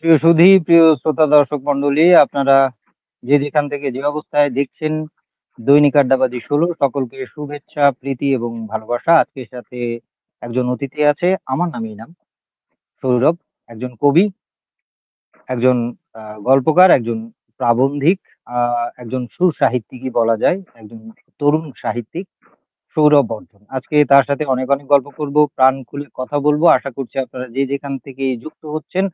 প্রিয় সুধী, প্রিয় শ্রোতা দর্শক মন্ডলী, আপনারা যে যেখান থেকে যে অবস্থায় দেখছেন দৈনিক আড্ডাবাজি 16, সকলকে শুভেচ্ছা, প্রীতি এবং ভালোবাসা। আজকের সাথে একজন অতিথি আছে, আমার নাম ইনাম, সৌরভ, একজন কবি, একজন গল্পকার, একজন প্রাবন্ধিক, একজন সুসাহিত্যিকই বলা যায়, একজন তরুণ সাহিত্যিক, সৌরভ বর্ধন। আজকে তার সাথে অনেক অনেক গল্প করব, প্রাণ খুলে কথা বলবো। আশা করছি আপনারা যে যেখান থেকে যুক্ত হচ্ছেন,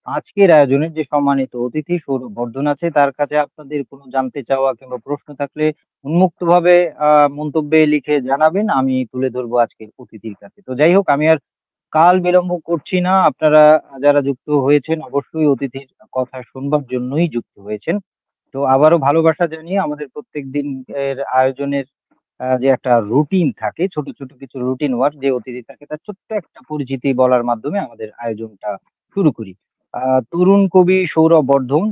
আজকের আয়োজনের যে সম্মানিত অতিথি সৌরভ বর্ধন আছে, তার কাছে আপনাদের কোনো জানতে চাওয়া কিংবা প্রশ্ন থাকলে উন্মুক্তভাবে মন্তব্যে লিখে জানাবেন, আমি তুলে ধরবো আজকের অতিথির কাছে। তো যাই হোক, আমি আর কাল বিলম্ব করছি না। আপনারা যারা যুক্ত হয়েছেন অবশ্যই অতিথির কথা শুনবার জন্যই যুক্ত হয়েছেন। তো আবারও ভালোবাসা জানিয়ে আমাদের প্রত্যেক দিন এর আয়োজনের যে একটা রুটিন থাকে, ছোট ছোট কিছু রুটিন ওয়ার্ক, যে অতিথি থাকে তার ছোট্ট একটা পরিচিতি বলার মাধ্যমে আমাদের আয়োজনটা শুরু করি। তরুণ কবি সৌরভ বর্ধন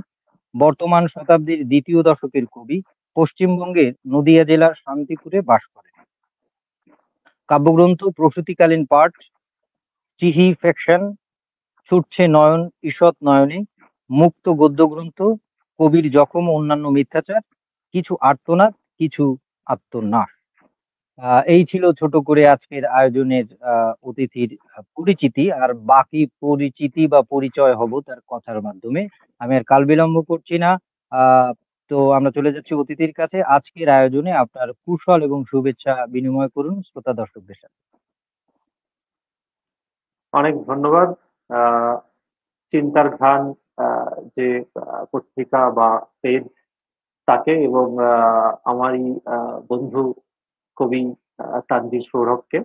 বর্তমান শতাব্দীর দ্বিতীয় দশকের কবি, পশ্চিমবঙ্গের নদিয়া জেলার শান্তিপুরে বাস করেন। কাব্যগ্রন্থ প্রসূতিকালীন পাঠ, চিহি ফ্যাকশন, ছুটছে নয়ন ঈষৎ নয়নে, মুক্ত গদ্যগ্রন্থ, কবির জখম ও অন্যান্য মিথ্যাচার, কিছু আর্তনাদ, কিছু আত্মনাশ। এই ছিল ছোট করে আজকের আয়োজনের অতিথির পরিচিতি। আর বাকি পরিচিতি বা পরিচয় হব তার কথার মাধ্যমে। আমি আর কাল বিলম্ব করছি না। আহ তো আমরা চলে যাচ্ছি অতিথির কাছে। আজকের আয়োজনে আপনার কুশল এবং শুভেচ্ছা বিনিময় করুন শ্রোতা দর্শকদের সাথে। অনেক ধন্যবাদ। আহ, চিন্তার ঘ্রাণ যে পত্রিকা বা পেজ, তাকে এবং আমারই বন্ধু কবি তানভীর সৌরভকে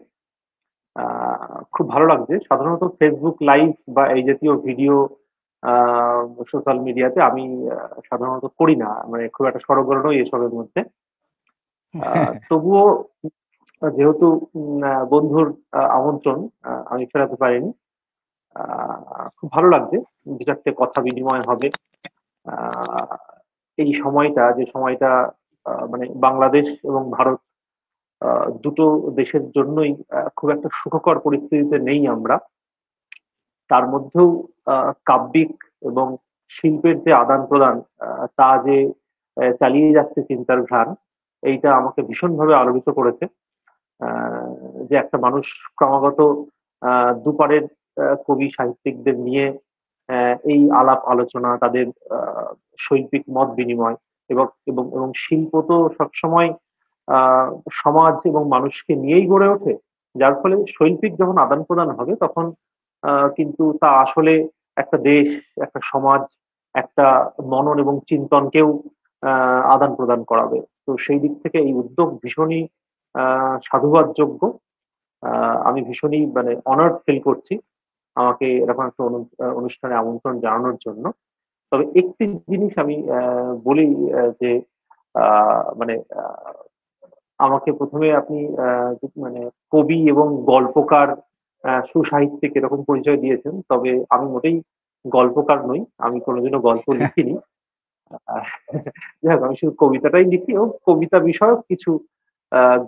খুব ভালো লাগছে। সাধারণত ফেসবুক লাইভ বা এই জাতীয় ভিডিও সোশ্যাল মিডিয়াতে আমি সাধারণত করি না, মানে খুব একটা সরগরম নই এসবের মধ্যে। তবুও যেহেতু বন্ধুর আমন্ত্রণ আমি ফেরাতে পারিনি, খুব ভালো লাগছে। দু চারটে কথা বিনিময় হবে। আহ, এই সময়টা, যে সময়টা মানে বাংলাদেশ এবং ভারত দুটো দেশের জন্যই খুব একটা সুখকর পরিস্থিতিতে নেই আমরা। তার মধ্যেও কাব্যিক এবং শিল্পের যে আদান প্রদান, তা যে চালিয়ে যাচ্ছে চিন্তার ঘ্রাণ, এইটা আমাকে ভীষণভাবে আলোড়িত করেছে। আহ, যে একটা মানুষ ক্রমাগত দুপারের কবি সাহিত্যিকদের নিয়ে এই আলাপ আলোচনা, তাদের শৈল্পিক মত বিনিময় এবং এবং এবং শিল্প তো সবসময় আহ সমাজ এবং মানুষকে নিয়েই গড়ে ওঠে। যার ফলে শৈল্পিক যখন আদান প্রদান হবে, তখন কিন্তু তা আসলে একটা দেশ, একটা সমাজ, একটা মনন এবং চিন্তনকেও আদান প্রদান করাবে। তো সেই দিক থেকে এই উদ্যোগ ভীষণই সাধুবাদযোগ্য। আমি ভীষণই মানে অনার্ড ফিল করছি আমাকে এরকম একটা অনুষ্ঠানে আমন্ত্রণ জানানোর জন্য। তবে একটি জিনিস আমি বলি, যে মানে আমাকে প্রথমে আপনি মানে কবি এবং গল্পকার, সুসাহিত্যিক এরকম পরিচয় দিয়েছেন। তবে আমি মোটেই গল্পকার নই, আমি কোনোদিনও গল্প লিখিনি। আহ, যাই হোক, আমি শুধু কবিতাটাই লিখি এবং কবিতা বিষয়ক কিছু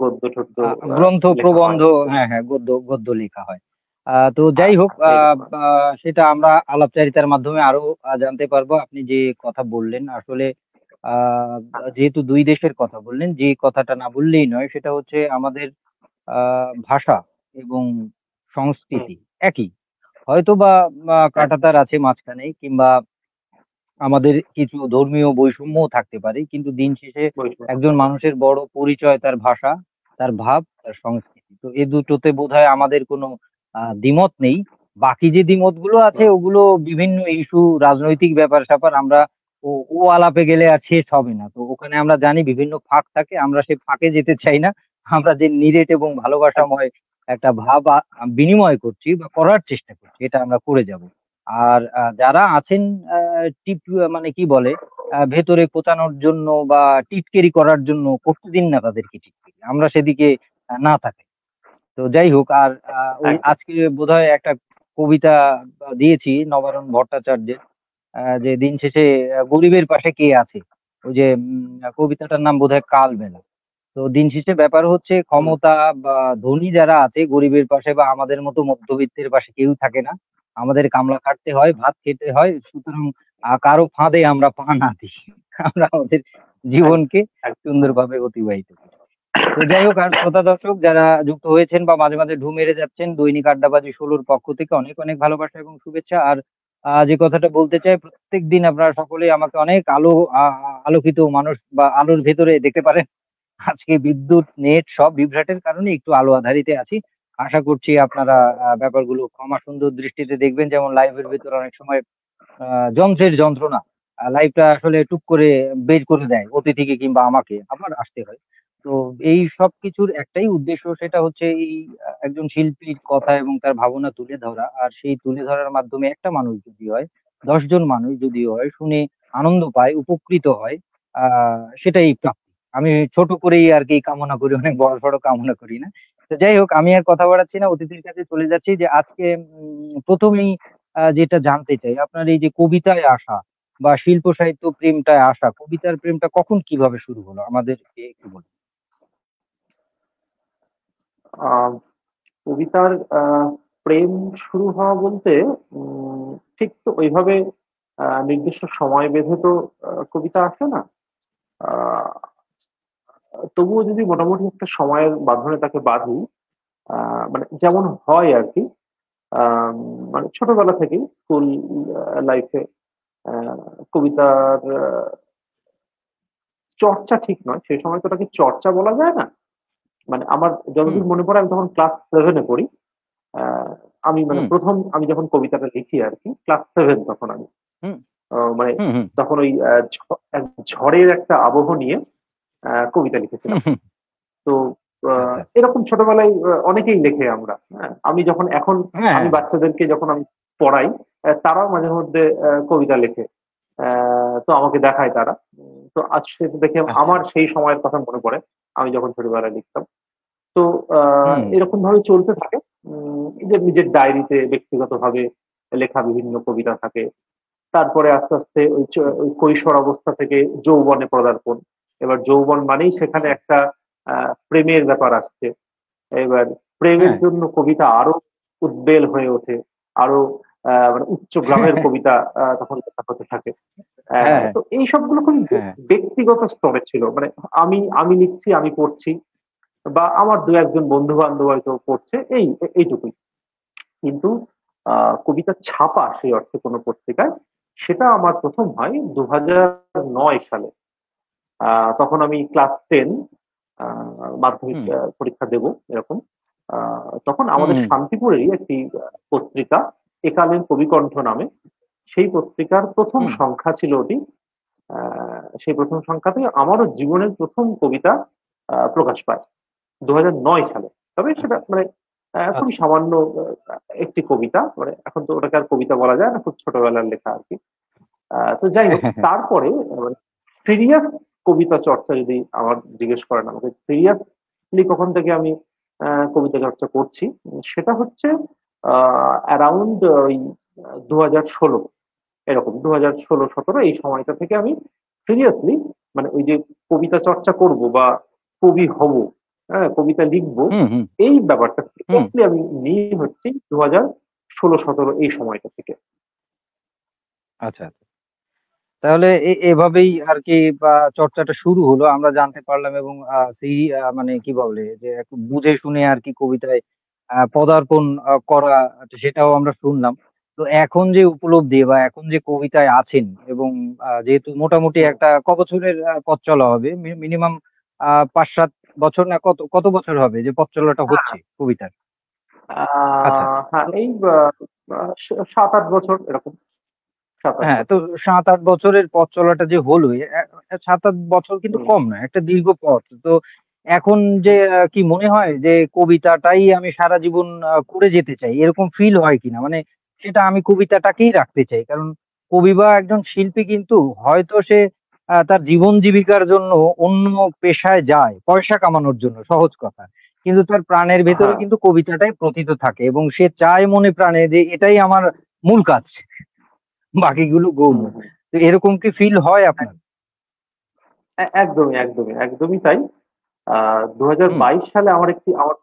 গদ্য টদ্য গ্রন্থ লেখা প্রবন্ধ, হয়। হ্যাঁ হ্যাঁ, গদ্য গদ্য লেখা হয়। তো যাই হোক, এইরকম। সেটা আমরা আলাপচারিতার মাধ্যমে আরো জানতে পারবো। আপনি যে কথা বললেন আসলে, আহ যেহেতু দুই দেশের কথা বললেন, যে কথাটা না বললেই নয়, সেটা হচ্ছে আমাদের ভাষা এবং হুম। সংস্কৃতি একই। হয়তো বা একদম। কাঁটাতার আছে মাঝখানে, কিংবা আমাদের কিছু ধর্মীয় বৈষম্যও থাকতে পারে, কিন্তু দিন শেষে বৈষ্ণব। একজন মানুষের বড় পরিচয় তার ভাষা, তার ভাব, তার সংস্কৃতি। তো এই দুটোতে বোধহয় আমাদের কোনো দ্বিমত নেই। বাকি যে দ্বিমত গুলো আছে হুম। ওগুলো বিভিন্ন ইস্যু, রাজনৈতিক ব্যাপার স্যাপার। আমরা ও আলাপে গেলে আর শেষ হবে না। তো ওখানে আমরা জানি বিভিন্ন ফাঁক থাকে, আমরা সে ফাঁকে যেতে চাই না। আমরা যে নিরেট এবং একদম। ভালোবাসাময় একটা ভাব বিনিময় করছি বা করার চেষ্টা করছি, এটা আমরা করে যাব। আর যারা আছেন টিপ, মানে কি বলে, ভেতরে কোচানোর জন্য বা টিটকেরি করার জন্য, করতে দিন না তাদেরকে টিটকেরি, আমরা সেদিকে না থাকি। তো যাই হোক, আর ওই একদম। আজকে বোধহয় একটা কবিতা দিয়েছি নবারুণ ভট্টাচার্যের, যে দিন শেষে গরিবের পাশে কে আছে। ওই যে কবিতাটার নাম বোধহয় কালবেলা। তো দিন শেষে ব্যাপার হচ্ছে, হুম। ক্ষমতা বা ধনী যারা আছে গরিবের পাশে বা আমাদের মতো মধ্যবিত্তের পাশে কেউ থাকে না। আমাদের কামলা খাটতে হয়, ভাত খেতে হয়। সুতরাং কারো ফাঁদে আমরা পা না দিই। আমরা আমাদের এক- জীবনকে একদম। সুন্দরভাবে অতিবাহিত করি। তো যাই হোক, আর শ্রোতা দর্শক যারা যুক্ত হয়েছেন বা মাঝে মাঝে ঢু মেরে যাচ্ছেন, দৈনিক আড্ডাবাজি ১৬র পক্ষ থেকে অনেক অনেক ভালোবাসা এবং শুভেচ্ছা। আর যে কথাটা বলতে চাই, প্রত্যেক দিন আপনারা সকলেই আমাকে অনেক আলোকিত মানুষ বা আলোর ভেতরে দেখতে পারেন। আজকে বিদ্যুৎ, নেট সব বিভ্রাটের কারণে একটু আলো আঁধারিতে আছি। আশা করছি আপনারা ব্যাপারগুলো ক্ষমা সুন্দর দৃষ্টিতে দেখবেন। যেমন লাইভের ভেতরে অনেক সময় যন্ত্রের যন্ত্রণা। লাইভটা আসলে টুক করে বের করে দেয় অতিথিকে কিংবা আমাকে। আবার আসতে হয়। তো এই সবকিছুর একটাই উদ্দেশ্য, সেটা হচ্ছে এই একজন শিল্পীর কথা এবং তার ভাবনা তুলে ধরা। আর সেই তুলে ধরার মাধ্যমে একটা মানুষ যদি হয়, ১০ জন মানুষ যদি হয়, শুনে আনন্দ পায়, উপকৃত হয়, সেটাই প্রাপ্তি। আমি ছোট করেই আরকি কামনা করি, অনেক বড়সড় কামনা করি না। তো যাই হোক, আমি আর কথা বাড়াচ্ছি না, অতিথির কাছে চলে যাচ্ছি যে আজকে ১ম এই যেটা জানতে চাই, আপনার এই যে কবিতায় আসা বা শিল্প সাহিত্য প্রেমটায় আসা, কবিতার প্রেমটা কখন কিভাবে শুরু হলো? আমাদেরকে একটু বলুন। আহ, কবিতার প্রেম শুরু হওয়া বলতে ঠিক তো ওইভাবে নির্দিষ্ট সময় বেঁধে তো কবিতা আসে না। আহ, তবুও যদি মোটামুটি একটা সময়ের বাঁধনে তাকে বাঁধি, মানে যেমন হয় আর কি। আম, মানে ছোটবেলা থেকেই স্কুল লাইফে কবিতার চর্চা ঠিক নয়, সেই সময় তো ওটাকে চর্চা বলা যায় না। মানে আমার হুম, যতদূর মনে পড়ে, আমি তখন ক্লাস 7-এ পড়ি। আহ, আমি মানে হুম, প্রথম আমি যখন কবিতাটা লিখি আর কি, ক্লাস 7 তখন আমি। হুম, মানে হুম, হুম, তখন ওই এক ঝড়ের একটা আবহ নিয়ে কবিতা লিখেছিলাম। হুম, হুম, তো আচ্ছা। এরকম ছোটবেলায় অনেকেই লেখে আমরা। হ্যাঁ, আমি যখন এখন হ্যাঁ, আমি হ্যাঁ, বাচ্চাদেরকে যখন আমি পড়াই, তারাও মাঝে মধ্যে কবিতা লেখে। তো আমাকে দেখায় তারা। তো আজ সেটা দেখে আচ্ছা। আমার সেই সময়ের কথা মনে পড়ে, আমি যখন ছোটবেলায় লিখতাম। তো হুম, এরকম ভাবে চলতে থাকে। এই যে নিজের ডায়েরিতে ব্যক্তিগতভাবে লেখা বিভিন্ন কবিতা থাকে। তারপরে আস্তে আস্তে ওই কৈশোর অবস্থা থেকে যৌবনে পদার্পণ। এবার যৌবন মানেই সেখানে হুম, একটা প্রেমের ব্যাপার আসছে। এবার প্রেমের হ্যাঁ। জন্য কবিতা আরো উদ্বেল হয়ে ওঠে, আরো মানে উচ্চ গ্রামের কবিতা তখন লেখা হতে থাকে। হ্যাঁ, হ্যাঁ, তো এই সবগুলো খুবই হ্যাঁ, ব্যক্তিগত স্তরে ছিল। মানে আমি লিখছি, আমি পড়ছি, বা আমার দু একজন বন্ধু বান্ধব হয়তো পড়ছে, এইটুকুই। কিন্তু কবিতা ছাপা সেই অর্থে কোনো পত্রিকায়, সেটা আমার প্রথম হয় 2009 সালে। তখন আমি ক্লাস 10, মাধ্যমিক হুম, পরীক্ষা দেব এরকম। তখন হুম, আমাদের হুম, শান্তিপুরেরই একটি পত্রিকা, একালের কবিকণ্ঠ নামে, সেই পত্রিকার প্রথম হুম, সংখ্যা ছিল ওটি। সেই প্রথম সংখ্যাতে আমারও জীবনের প্রথম কবিতা প্রকাশ পায় 2009 সালে। তবে সেটা মানে খুবই আচ্ছা। সামান্য একটি কবিতা, মানে এখন তো ওটাকে আর কবিতা বলা যায় না, খুব ছোটবেলার লেখা আর কি। তো যাই হোক, তারপরে সিরিয়াস কবিতা চর্চা যদি আমার জিজ্ঞেস করেন আমাকে, সিরিয়াসলি কখন থেকে আমি কবিতা চর্চা করছি, সেটা হচ্ছে অ্যারাউন্ড ওই 2016, এরকম 2016-17 এই সময়টা থেকে আমি সিরিয়াসলি, মানে ওই যে কবিতা চর্চা করব বা কবি হব, হ্যাঁ, কবিতা লিখবো, হুম, হুম, এই ব্যাপারটা হুম, সিরিয়াসলি আমি নিয়ে হচ্ছি 2016-17 এই সময়টা থেকে। আচ্ছা, আচ্ছা। তাহলে এভাবেই আরকি চর্চাটা শুরু হলো। আমরা জানতে পারলাম এবং সেই মানে কি বলে যে একটু বুঝে শুনে আরকি কবিতায় পদার্পণ করা, সেটাও আমরা শুনলাম। তো এখন যে উপলব্ধি বা এখন যে কবিতায় আছেন এবং যেহেতু মোটামুটি হুম। একটা বছরের পথ চলা হবে? মিনিমাম ৫-৭ বছর, না কত বছর হবে যে পথ চলাটা হচ্ছে কবিতার? আচ্ছা। হ্যাঁ, তো এই 7-8 বছর এরকম, 7-8 হ্যাঁ, তো বছর। ৭-৮ বছরের পথ চলাটা যে হলোই, ৭-৮ বছর কিন্তু হুম। কম নয়। একটা দীর্ঘ পথ। তো এখন যে কি মনে হয় যে কবিতাটাই আমি সারা জীবন করে যেতে চাই, এরকম ফিল হয় কিনা? মানে সেটা আমি কবিতাটাকেই রাখতে চাই। কারণ কবি বা একজন শিল্পী কিন্তু হয়তো সে তার জীবন জীবিকার জন্য অন্য পেশায় যায়, পয়সা কামানোর জন্য, সহজ কথা। কিন্তু তার প্রাণের ভেতরে হ্যাঁ। কিন্তু কবিতাটাই প্রথিত থাকে এবং সে চায় মনে প্রাণে যে এটাই আমার মূল কাজ। বাকিগুলো গৌণ। হুম, হুম। তো এরকম কি ফিল হয় আপনার? একদমই, একদমই, একদমই তাই। হুম, 2022 সালে আমার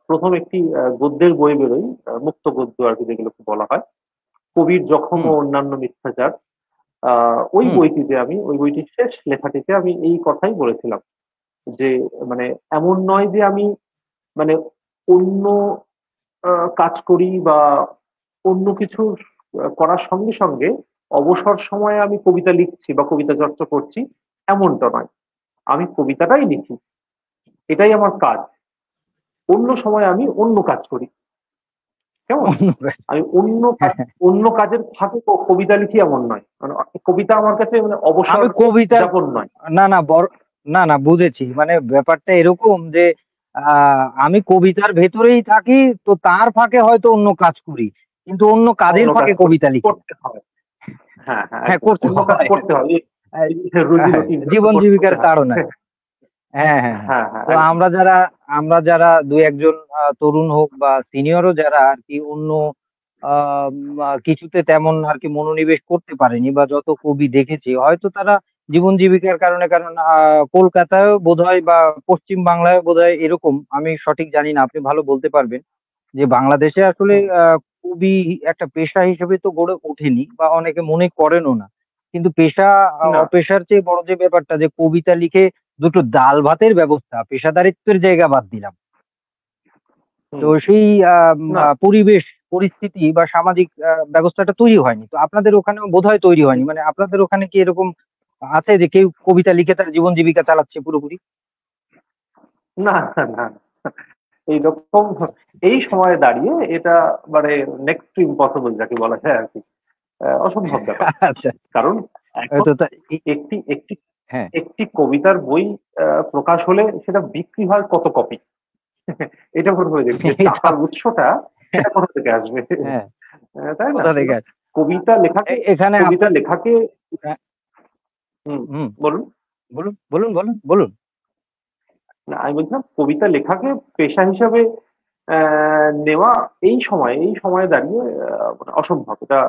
প্রথম একটি গদ্যের বই বেরোয়, মুক্ত গদ্য আর কি যেগুলোকে বলা হয়। কবির জখম ও হুম অন্যান্য মিথ্যাচার। ওই হুম বইটিতে আমি ওই বইটির শেষ লেখাটিতে আমি এই কথাই বলেছিলাম যে মানে এমন নয় যে আমি মানে অন্য কাজ করি বা অন্য কিছু করার সঙ্গে সঙ্গে অবসর সময়ে আমি কবিতা লিখছি বা কবিতা চর্চা করছি, এমনটা নয়। আমি কবিতাটাই লিখি, এটাই আমার কাজ। অন্য সময় আমি অন্য কাজ করি। কেমন? অন্য কাজ। আমি অন্য হ্যাঁ, কাজ, হ্যাঁ। অন্য কাজের ফাঁকে কবিতা লিখি এমন নয়। মানে কবিতা আমার কাছে মানে অবসর আমি কবিতার যাপন নয়। না না না না বুঝেছি, মানে ব্যাপারটা এরকম যে আমি কবিতার ভেতরেই থাকি, তো তার ফাঁকে হয়তো অন্য কাজ করি, কিন্তু অন্য কাজের অন্য কাজ ফাঁকে কবিতা লিখি না। করতে হয়। হ্যাঁ, হ্যাঁ, হ্যাঁ, একদম। করতে অন্য কাজ হয়। করতে হয়। হ্যাঁ, এই রুজি হ্যাঁ, রুটির জন্য জীবন করতে জীবিকার হয়। তাড়নায়। হ্যাঁ, হ্যাঁ, হ্যাঁ। হ্যাঁ, হ্যাঁ, তো একদম। আমরা যারা ২-১ জন তরুণ হোক বা সিনিয়রও যারা আরকি অন্য কিছুতে তেমন আরকি মনোনিবেশ করতে পারেনি বা যত কবি দেখেছি, হয়তো তারা জীবন জীবিকার কারণে, কারণ কলকাতায়ও বোধহয় বা পশ্চিম বাংলায়ও বোধহয় এরকম, আমি সঠিক জানি না, আপনি ভালো বলতে পারবেন। যে বাংলাদেশে আসলে হুম, কবি একটা পেশা হিসেবে তো গড়ে ওঠেনি বা অনেকে মনে করেনও না। কিন্তু পেশা না, অপেশার চেয়ে বড় যে ব্যাপারটা, যে কবিতা লিখে দুটো ডাল ভাতের ব্যবস্থা, পেশাদারিত্বের জায়গা বাদ দিলাম। তো হুম, সেই না, পরিবেশ, পরিস্থিতি বা সামাজিক ব্যবস্থাটা তৈরি হয়নি। তো আপনাদের ওখানেও বোধহয় তৈরি হয়নি। মানে আপনাদের ওখানে কি এরকম আছে যে কেউ কবিতা লিখে তার জীবন জীবিকা চালাচ্ছে পুরোপুরি? না, না, না। এইরকম এই সময়ে দাঁড়িয়ে এটা মানে নেক্সট টু ইম্পসিবল যাকে বলা যায় আরকি। অসম্ভব ব্যাপার। আচ্ছা। কারণ এখন তো তা একটি একটি হ্যাঁ। একটি কবিতার বই প্রকাশ হলে সেটা বিক্রি হয় কত কপি? এটা মনে হয় যে এটা টাকার উৎসটা সেটা কোথা থেকে আসবে? হ্যাঁ, তাই না? কোথা থেকে আসে? কবিতা লেখাকে এখানে কবিতা আপনার লেখাকে অ্যা হুম, হুম, বলুন। বলুন, বলুন, বলুন, বলুন। না, আমি বলছিলাম কবিতা লেখাকে পেশা হিসাবে নেওয়া এই সময়ে দাঁড়িয়ে মানে অসম্ভব। এটা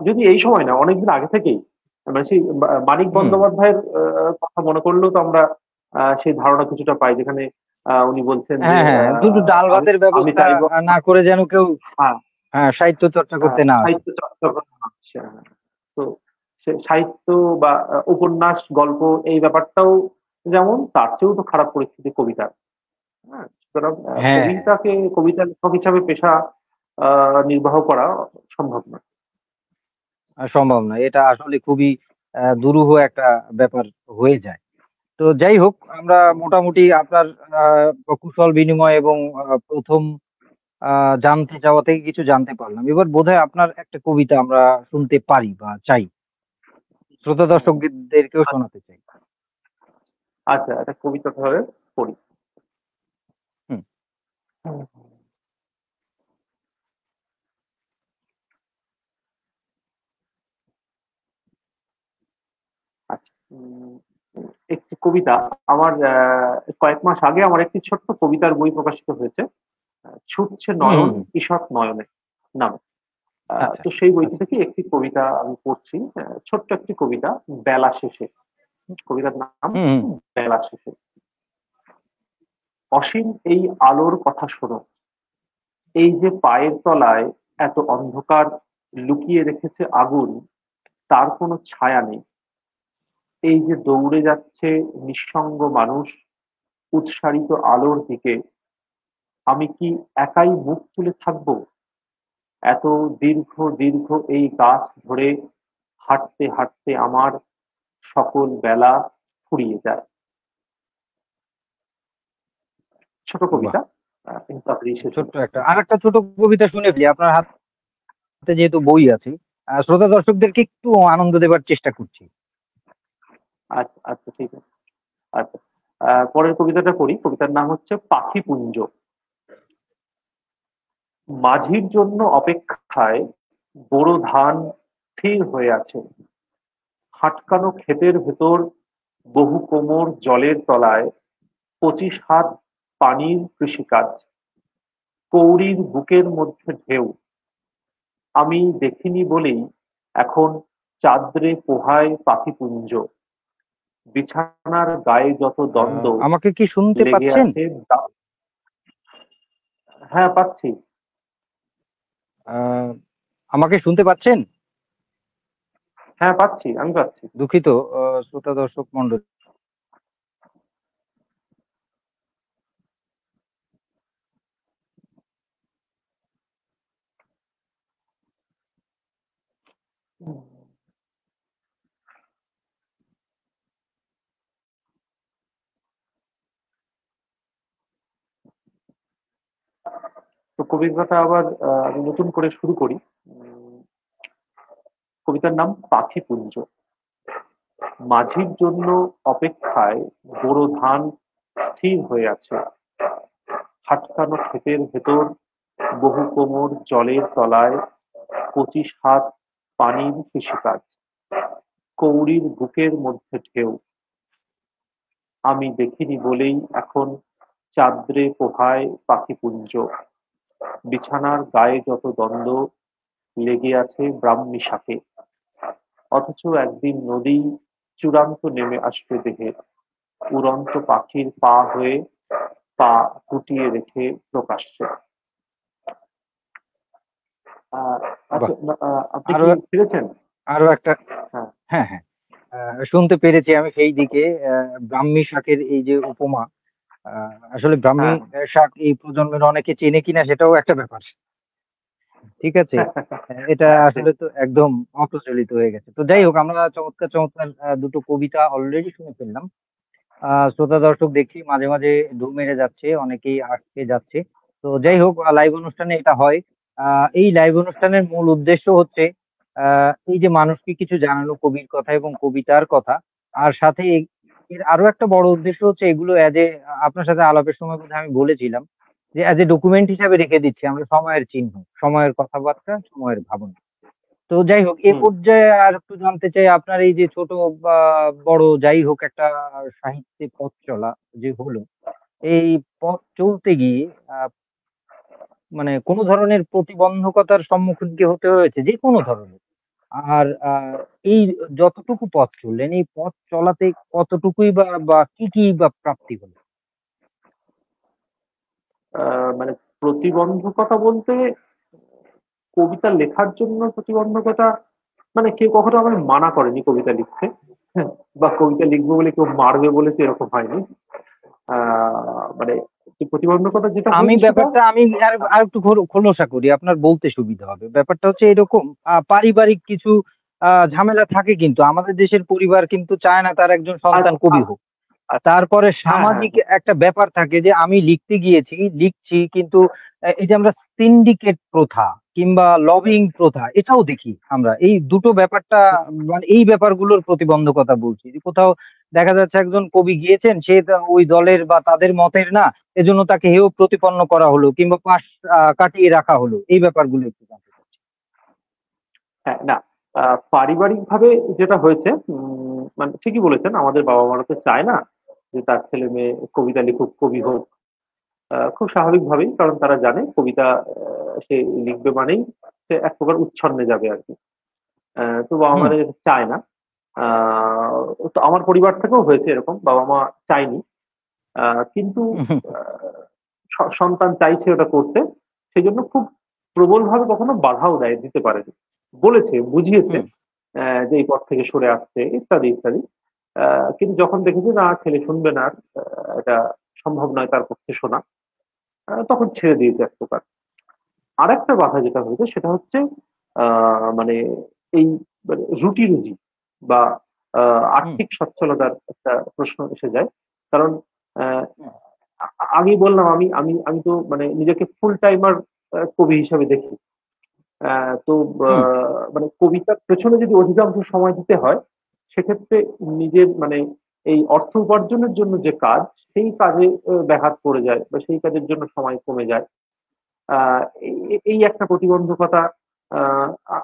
যদি এই সময় না অনেকদিন আগে থেকেই মানে সেই মানিক হুম। বন্দ্যোপাধ্যায়ের কথা মনে করলেও তো আমরা সেই ধারণা কিছুটা পাই যেখানে উনি বলছেন যে হ্যাঁ, হ্যাঁ, শুধু ডাল আমি ভাতের আমি ব্যবস্থা চাইবো না করে যেন কেউ হ্যাঁ, সাহিত্য চর্চা করতে না আসে। সাহিত্য চর্চা করা হচ্ছে। হ্যাঁ। তো সে সাহিত্য বা উপন্যাস, গল্প এই ব্যাপারটাও যেমন তার চেয়েও তো খারাপ পরিস্থিতি কবিতার। হ্যাঁ? সুতরাং হ্যাঁ, হ্যাঁ, কবিতা লেখক হিসাবে পেশা আ নির্বাহ করা সম্ভব নয়। সম্ভব নয়। এটা আসলে খুবই দুরূহ একটা ব্যাপার হয়ে যায়। তো যাই হোক, আমরা মোটামুটি আপনার আ কুশল বিনিময় এবং ১ম আ জানতে চাওয়া থেকে কিছু জানতে পারলাম। এবার বোধহয় আপনার একটা কবিতা আমরা শুনতে পারি বা চাই। শ্রোতা হুম। দর্শকদেরকেও শোনাতে চাই। আচ্ছা, একটা কবিতা তাহলে পড়ি। হুম, হুম। আচ্ছা। একটি কবিতা আমার কয়েক মাস আগে আমার একটি ছোট্ট কবিতার বই প্রকাশিত হয়েছে। 'ছুটছে হুম, হুম, নয়ন হুম। ঈষৎ নয়নে' নামে। আচ্ছা, তো সেই বইটি আচ্ছা। থেকে একটি কবিতা আমি পড়ছি। ছোট্ট একটি কবিতা 'বেলা শেষে'। কবিতার নাম হুম, হুম। 'বেলা শেষে'। অসীম এই আলোর কথা শোনো, এই যে পায়ের তলায় এত অন্ধকার লুকিয়ে রেখেছে আগুন, তার কোনো ছায়া নেই। এই যে দৌড়ে যাচ্ছে নিঃসঙ্গ মানুষ উৎসারিত আলোর দিকে, আমি কি একাই মুখ তুলে থাকবো? এত দীর্ঘ দীর্ঘ এই গাছ ধরে হাঁটতে হাঁটতে আমার সকল বেলা ফুরিয়ে যায়। ছোট বাহ! কবিতা, কিন্তু আপনি ছোট্ট এসেছিল। একটা আরেকটা ছোট কবিতা শুনে ফেলি। আপনার হাতে যেহেতু বই আছে, শ্রোতা দর্শকদেরকে একটু আনন্দ দেবার চেষ্টা করছি। আচ্ছা, আচ্ছা, ঠিক আছে। আচ্ছা, পরের কবিতাটা পড়ি। কবিতার নাম হচ্ছে পাখিপুঞ্জ। মাঝির জন্য অপেক্ষায় বোরো ধান স্থির হয়ে আছে। হাটকানো ক্ষেতের ভেতর বহু কোমর জলের তলায় ২৫ হাত পানির কৃষিকাজ। কৌড়ির বুকের মধ্যে ঢেউ। আমি দেখিনি বলেই এখন চাঁদ্রে পোহায় পাখিপুঞ্জ। বিছানার গায়ে যত দ্বন্দ্ব আমাকে কি শুনতে লেগে পাচ্ছেন? আছে হ্যাঁ, পাচ্ছি। আ আমাকে শুনতে পাচ্ছেন? হ্যাঁ, পাচ্ছি, আমি পাচ্ছি। দুঃখিত শ্রোতা দর্শক মন্ডলী। তো কবিতাটা আবার আমি নতুন করে শুরু করি। কবিতার নাম পাখিপুঞ্জ। মাঝির জন্য অপেক্ষায় বোরো ধান স্থির হয়ে আছে। খাটকানো ক্ষেতের ভেতর বহু কোমর জলের তলায়, 25 হাত পানির কৃষিকাজ। কৌড়ির বুকের মধ্যে ঢেউ। আমি দেখিনি বলেই এখন চাঁদ্রে পোহায় পাখিপুঞ্জ। বিছানার গায়ে যত দ্বন্দ্ব লেগে আছে ব্রাহ্মী শাকে, অথচ একদিন নদী চূড়ান্ত নেমে আসবে দেহে, উড়ন্ত পাখির পা হয়ে পা গুটিয়ে রেখে প্রকাশ্যে। আচ্ছা, বাহ! আপনি আরো কি ফিরেছেন? আরো একটা। হ্যাঁ। হ্যাঁ, হ্যাঁ। শুনতে পেরেছি আমি সেই দিকে ব্রাহ্মী শাকের এই যে উপমা, আসলে ব্রাহ্মী হ্যাঁ। শাক এই প্রজন্মের অনেকে চেনে কিনা সেটাও একটা ব্যাপার। ঠিক আছে? এটা হ্যাঁ, ঠিক। আসলে তো একদম অপ্রচলিত হয়ে গেছে। তো যাই হোক, আমরা চমৎকার, চমৎকার দুটো কবিতা অলরেডি শুনে ফেললাম। শ্রোতা দর্শক দেখছি মাঝে, মাঝে ঢুক মেরে যাচ্ছে, অনেকেই আসছে যাচ্ছে। তো যাই হোক, লাইভ অনুষ্ঠানে এটা হয়। এই লাইভ অনুষ্ঠানের মূল উদ্দেশ্য হচ্ছে এই যে মানুষকে কিছু জানানো কবির কথা এবং কবিতার কথা। আর সাথে এর আরো একটা বড় উদ্দেশ্য হচ্ছে এগুলো আপনার সাথে আলাপের সময় বোধহয় আমি বলেছিলাম যে ডকুমেন্ট হিসাবে রেখে দিচ্ছি আমরা, সময়ের চিহ্ন, সময়ের কথাবার্তা, সময়ের ভাবনা। তো যাই হোক, এ হুম। পর্যায়ে আর একটু জানতে চাই আপনার এই যে ছোট বা বড় যাই হোক একটা সাহিত্যে পথ চলা যে হলো, এই পথ চলতে গিয়ে মানে কোন ধরনের প্রতিবন্ধকতার সম্মুখীন কি হতে হয়েছে? যেকোনো ধরনের। আর এই যতটুকু পথ চললেন, এই পথ চলাতে কতটুকুই বা কি বা প্রাপ্তি হলো? মানে প্রতিবন্ধকতা বলতে কবিতা লেখার জন্য প্রতিবন্ধকতা, মানে কেউ কখনো আমাকে মানা করেনি কবিতা লিখতে। হ্যাঁ, বা কবিতা লিখবো বলে কেউ মারবে বলে তো এরকম হয়নি। মানে যে প্রতিবন্ধকতা যেটা আমি হয়েছে সেটা ব্যাপারটা আমি আরেকটু খোলসা করি, আপনার বলতে সুবিধা হবে। ব্যাপারটা হচ্ছে এরকম, পারিবারিক কিছু ঝামেলা থাকে, কিন্তু আমাদের দেশের পরিবার কিন্তু চায় না তার একজন সন্তান কবি হোক। তারপরে হ্যাঁ, হ্যাঁ, সামাজিক একটা ব্যাপার থাকে যে আমি লিখতে গিয়েছি, লিখছি, কিন্তু এই যে আমরা সিন্ডিকেট প্রথা কিংবা লবিং প্রথা এটাও দেখি আমরা। এই দুটো ব্যাপারটা, মানে এই ব্যাপারগুলোর প্রতিবন্ধকতা বলছি। যে কোথাও দেখা যাচ্ছে একজন কবি গিয়েছেন, সে ওই দলের বা তাদের মতের না, এজন্য তাকে হেয় প্রতিপন্ন করা হলো কিংবা পাশ কাটিয়ে রাখা হলো। এই ব্যাপারগুলো একটু জানতে চাচ্ছি। হ্যাঁ, না, পারিবারিক ভাবে যেটা হয়েছে, মানে ঠিকই বলেছেন, আমাদের বাবা মারা তো চায় না যে তার ছেলে মেয়ে কবিতা লিখুক, কবি হোক। খুব স্বাভাবিকভাবেই, কারণ তারা জানে কবিতা সে লিখবে মানেই সে এক প্রকার উচ্ছন্নে যাবে আর কি। তো বাবা হুম। মারা যেটা চায় না। তো আমার পরিবার থেকেও হয়েছে এরকম, বাবা মা চায়নি। কিন্তু হুম। সন্তান চাইছে ওটা করতে, সেই জন্য খুব প্রবলভাবে কখনো বাধাও দিতে পারেনি। বলেছে, বুঝিয়েছে হুম। যে এই পথ থেকে সরে আসতে, ইত্যাদি ইত্যাদি। কিন্তু যখন দেখেছে না ছেলে শুনবে না, আর এটা সম্ভব নয় তার পক্ষে শোনা, তখন ছেড়ে দিয়েছে এক প্রকার। আরেকটা বাধা যেটা হয়েছে সেটা হচ্ছে মানে এই মানে রুটি রুজি বা হুম। আর্থিক সচ্ছলতার একটা প্রশ্ন এসে যায়। কারণ আহ, হুম। আগেই বললাম, আমি আমি আমি তো মানে নিজেকে ফুল টাইমার কবি হিসাবে দেখি। তো হুম। মানে কবিতার পেছনে যদি অধিকাংশ সময় দিতে হয়, সেক্ষেত্রে নিজের মানে এই অর্থ উপার্জনের জন্য যে কাজ, সেই কাজে ব্যাঘাত পড়ে যায় বা সেই কাজের জন্য সময় কমে যায়। এই একটা প্রতিবন্ধকতা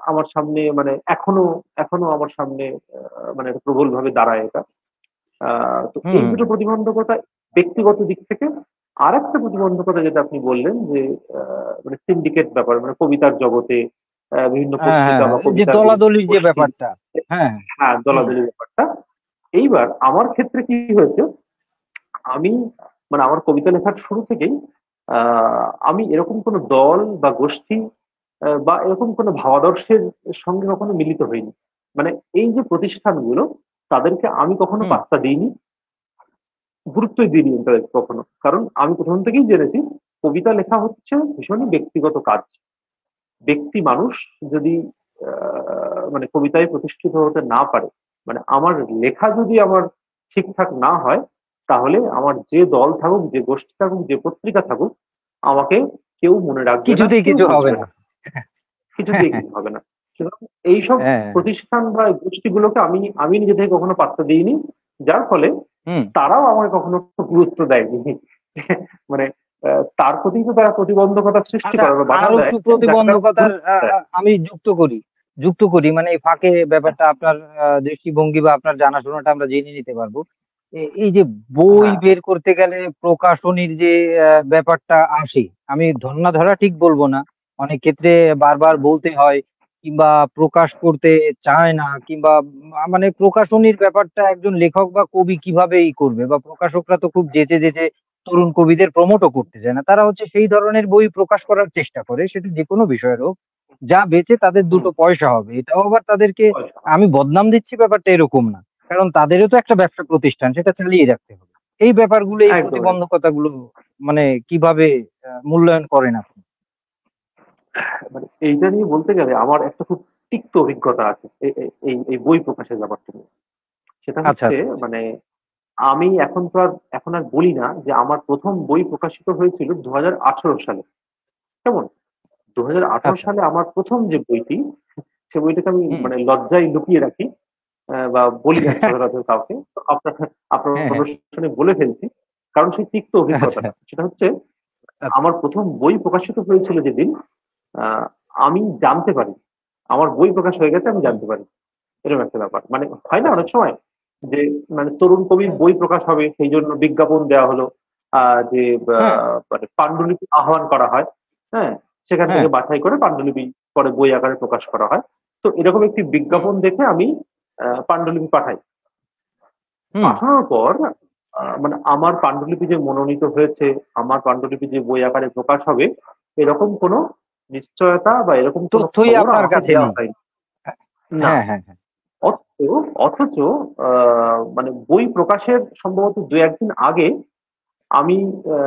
আমার সামনে, মানে এখনো এখনো আমার সামনে মানে প্রবল ভাবে দাঁড়ায় এটা। তো এই হুম। দুটো প্রতিবন্ধকতা ব্যক্তিগত দিক থেকে। আর একটা প্রতিবন্ধকতা যেটা আপনি বললেন যে মানে সিন্ডিকেট ব্যাপার, মানে কবিতার জগতে বিভিন্ন হ্যাঁ, হ্যাঁ, পত্রিকা বা হ্যাঁ। এই যে কবিতার বিভিন্ন দলাদলির যে গোষ্ঠী। ব্যাপারটা। হ্যাঁ, হ্যাঁ। হ্যাঁ, হুম। দলাদলি ব্যাপারটা। এইবার আমার ক্ষেত্রে কি হয়েছে, আমি মানে আমার কবিতা লেখার শুরু থেকেই আমি এরকম কোনো দল বা গোষ্ঠী বা এরকম কোনো ভাবাদর্শের সঙ্গে কখনো মিলিত হইনি। মানে এই যে প্রতিষ্ঠানগুলো, তাদেরকে আমি কখনো হুম। পাত্তা দিইনি, গুরুত্বই দিইনি তাদেরকে কখনো। কারণ আমি প্রথম থেকেই জেনেছি কবিতা লেখা হচ্ছে ভীষণই ব্যক্তিগত কাজ। ব্যক্তি মানুষ যদি মানে কবিতায় প্রতিষ্ঠিত হতে না পারে, মানে আমার লেখা যদি আমার ঠিকঠাক না হয়, তাহলে আমার যে দল থাকুক, যে গোষ্ঠী থাকুক, যে পত্রিকা থাকুক, আমাকে কেউ মনে রাখবে না, কিছুতেই কেউ কিছু হবে বুঝবে না। না, কিছুতেই কিছু হবে না। সুতরাং এইসব হ্যাঁ। প্রতিষ্ঠান বা গোষ্ঠীগুলোকে আমি আমি নিজে থেকে কখনো পাত্তা দিইনি, যার ফলে হুম। তারাও আমাকে কখনো গুরুত্ব দেয়নি। মানে তার প্রতি তো তারা প্রতিবন্ধকতা সৃষ্টি আচ্ছা, করে বা বাধা আরো দেয়, একটু যাকে তারা প্রতিবন্ধকতার গুরুত্ব দেয়। আমি যুক্ত করি মানে এই ফাঁকে ব্যাপারটা আপনার দৃষ্টিভঙ্গি বা আপনার জানাশোনাটা আমরা জেনে নিতে পারবো। এই যে বই হ্যাঁ, বের করতে গেলে প্রকাশনীর যে ব্যাপারটা আসে, আমি ধরা ঠিক বলবো না, অনেক ক্ষেত্রে বারবার বলতে হয় কিংবা প্রকাশ করতে চায় না, কিংবা মানে প্রকাশনীর ব্যাপারটা একজন লেখক বা কবি কিভাবে করবে, বা প্রকাশকরা তো খুব যেচে যেচে তরুণ কবিদের প্রমোটও করতে চায় না। তারা হচ্ছে সেই ধরনের বই প্রকাশ করার চেষ্টা করে, সেটা যেকোনো বিষয়ের হোক। যা বেচে তাদের হুম, দুটো পয়সা হবে। এটাও আবার তাদেরকে পয়সা। আমি বদনাম দিচ্ছি ব্যাপারটা এরকম না। কারণ তাদেরও তো একটা ব্যবসা প্রতিষ্ঠান, সেটা চালিয়ে রাখতে হবে। এই ব্যাপারগুলো, এই একদম, একদম। প্রতিবন্ধকতাগুলো মানে কিভাবে মূল্যায়ন করেন আপনি? মানে এইটা নিয়ে বলতে গেলে আমার একটা খুব তিক্ত অভিজ্ঞতা আছে এই বই প্রকাশের ব্যাপারটা নিয়ে। সেটা আচ্ছা, হচ্ছে আচ্ছা, আচ্ছা। মানে আমি এখন আর বলি না যে আমার প্রথম বই প্রকাশিত হয়েছিল 2018 সালে। কেমন? 2018 আচ্ছা। সালে আমার প্রথম যে বইটি, সে বইটাকে আমি হুম। মানে লজ্জায় লুকিয়ে রাখি, বা বলি না সচরাচর কাউকে। তো আপনার হ্যাঁ, হ্যাঁ। অনুষ্ঠানে বলে ফেলছি। কারণ সেই তিক্ত আচ্ছা, অভিজ্ঞতাটা। সেটা হচ্ছে আচ্ছা, আমার প্রথম বই প্রকাশিত হয়েছিল যেদিন, আমি জানতে পারি আমার বই প্রকাশ হয়ে গেছে, আমি হুম, জানতে পারি। এরকম একটা ব্যাপার। মানে হয় না আচ্ছা, অনেক সময় যে মানে তরুণ কবির হ্যাঁ, বই প্রকাশ হবে, সেই জন্য বিজ্ঞাপন দেওয়া হলো, যে হ্যাঁ, মানে পাণ্ডুলিপি আহ্বান করা হয়। হ্যাঁ, সেখান হ্যাঁ, থেকে বাছাই করে পাণ্ডুলিপি পরে বই আকারে প্রকাশ করা হয়। তো এরকম একটি হুম, বিজ্ঞাপন দেখে আমি পাণ্ডুলিপি পাঠাই। হুম। পাঠানোর পর মানে আমার পাণ্ডুলিপি যে মনোনীত হয়েছে, আমার পাণ্ডুলিপি যে বই আকারে প্রকাশ হবে, এরকম কোনো নিশ্চয়তা বা এরকম কোনো তথ্যই খবর আপনার আমাকে কাছে দেওয়া নেই। হয়নি। না। হ্যাঁ, হ্যাঁ, হ্যাঁ। অথচ অথচ মানে বই প্রকাশের সম্ভবত ২-১ দিন আগে আমি আ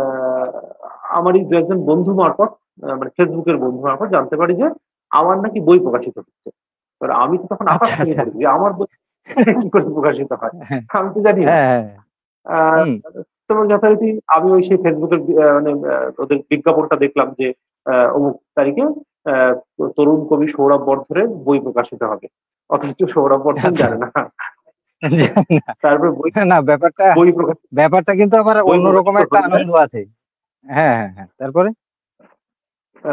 আমারই ২-১ জন বন্ধু মারফত, মানে ফেসবুকের বন্ধু মারফত জানতে পারি যে আমার নাকি বই প্রকাশিত হচ্ছে। এবার আমি তো তখন আকাশ আচ্ছা, ভেঙে আচ্ছা। পড়েছি যে আমার বই কি করে প্রকাশিত হয়? হ্যাঁ, আমি তো জানি না। হ্যাঁ, হ্যাঁ। আ হুম। তো যথারীতি আমি ওই সেই ফেসবুকের মানে ওদের বিজ্ঞাপনটা দেখলাম যে অমুক তারিখে আ তরুণ কবি সৌরভ বর্ধনের বই প্রকাশিত হবে। অথচ সৌরভ বর্ধন আচ্ছা। জানে না। জানি না। তারপরে বই না, ব্যাপারটা বই প্রকাশ ব্যাপারটা কিন্তু আবার বই অন্যরকম প্রকাশিত একটা হয়ে যায়। আনন্দ আছে। হ্যাঁ, হ্যাঁ, হ্যাঁ। তারপরে?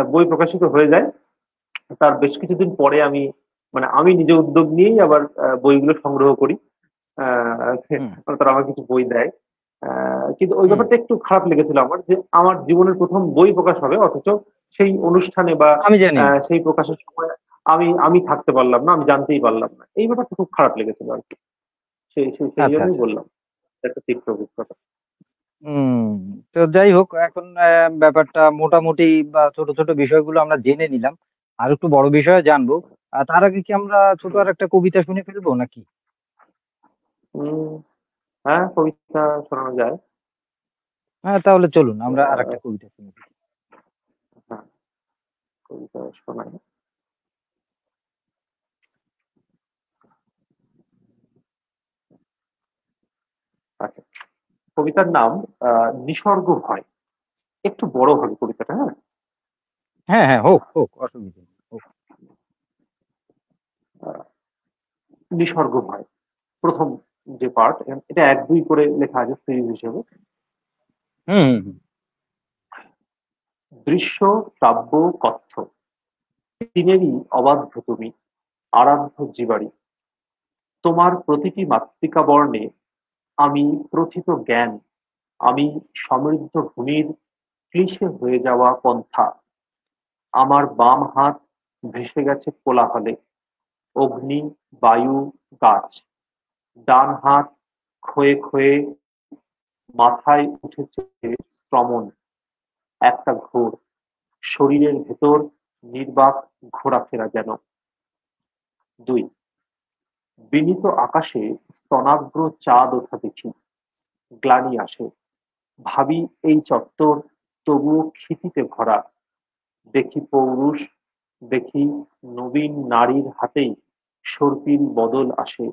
বই প্রকাশিত হয়ে যায়। তার বেশ কিছুদিন পরে আমি মানে আমি নিজে উদ্যোগ নিয়েই আবার বইগুলো সংগ্রহ করি। আ হুম, তারা আমাকে কিছু বই দেয়। আ কিন্তু ওই হুম। ব্যাপারটা একটু খারাপ লেগেছিল আমার যে আমার জীবনের ১ম বই প্রকাশ হবে, অথচ সেই অনুষ্ঠানে বা আমি জানি না। সেই প্রকাশের সময় আমি থাকতে পারলাম না, আমি জানতেই পারলাম না। এই ব্যাপারটা খুব খারাপ লেগেছিল আরকি। সেই আচ্ছা, জন্যই আচ্ছা। বললাম। একটা তিক্ত অভিজ্ঞতা। হুম। তো যাই হোক, এখন ব্যাপারটা মোটামুটি বা ছোট, ছোট বিষয়গুলো আমরা জেনে নিলাম। আরেকটু বড় বিষয়ে জানবো। তার আগে কি আমরা ছোট হুম, আরেকটা কবিতা শুনে ফেলবো নাকি? উম হ্যাঁ, কবিতা শোনানো যায়। হ্যাঁ, তাহলে চলুন আমরা আ আরেকটা কবিতা শুনে ফেলি। হ্যাঁ, কবিতা শোনাই। আচ্ছা, কবিতার নাম আ 'নিসর্গ ভয়'। একটু বড় হবে কবিতাটা, হ্যাঁ? হ্যাঁ, হ্যাঁ, হোক, হোক, অসুবিধা নেই। হোক। আ 'নিসর্গ ভয়'। ১ম যে পার্ট, এটা ১-২ করে লেখা আছে সিরিজ হিসেবে। হুম, হুম, হুম। দৃশ্য, শ্রাব্য, কথ্য তিনেরই অবাধ্য তুমি, আরাধ্য জীবারি। তোমার প্রতিটি মাতৃকা বর্ণে আমি প্রথিত জ্ঞান, আমি সমৃদ্ধ ভূমির ক্লিশে হয়ে যাওয়া পন্থা। আমার বাম হাত ভেসে গেছে কোলাহলে, অগ্নি, বায়ু, গাছ। ডান হাত ক্ষয়ে ক্ষয়ে মাথায় উঠেছে শ্রমণ, একটা ঘোর, শরীরের ভেতর নির্বাক ঘোরাফেরা যেন। 2, বিনীত আকাশে স্তনাগ্র চাঁদ ওঠা দেখি, গ্লানি আসে, ভাবি এই চত্বর তবুও ক্ষিতিতে ভরা, দেখি পৌরুষ, দেখি নবীন নারীর হাতেই সর্পির বদল আসে,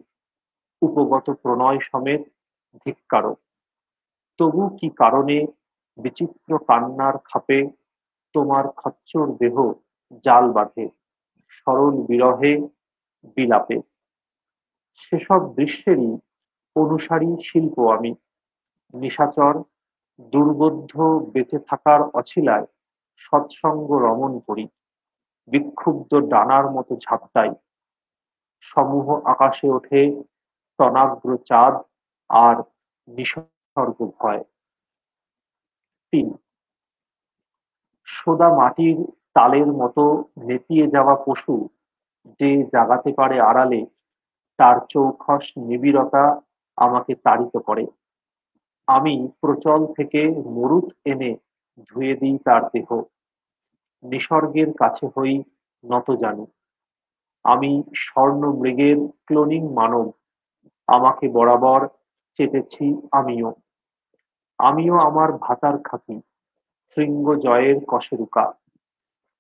উপগত প্রণয় সমেত ধিক্কারও। তবু কি কারণে বিচিত্র কান্নার খাপে তোমার খচ্চর দেহ জাল বাঁধে, সরল বিরহে বিলাপে। সেসব দৃশ্যেরই অনুসারী শিল্প আমি, নিশাচর দুর্বোধ্য বেঁচে থাকার অছিলায় সৎসঙ্গ রমণ করি, বিক্ষুব্ধ ডানার মতো ঝাপটাই, সমূহ আকাশে ওঠে স্তনাগ্র চাঁদ আর নিসর্গ ভয়। 3, সোদা মাটির তালের মতো নেতিয়ে যাওয়া পশু যে জাগাতে পারে আড়ালে, তার চৌখস নিবিড়তা আমাকে তাড়িত করে। আমি প্রচল থেকে মরুত এনে ধুয়ে দিই তার দেহ, নিসর্গের কাছে হই নতজানু। আমি স্বর্ণ মৃগের ক্লোনিং মানব, আমাকে বরাবর চেপেছি আমিও। আমিও আমার ভাতার খাকি, শৃঙ্গ জয়ের কশেরুকা,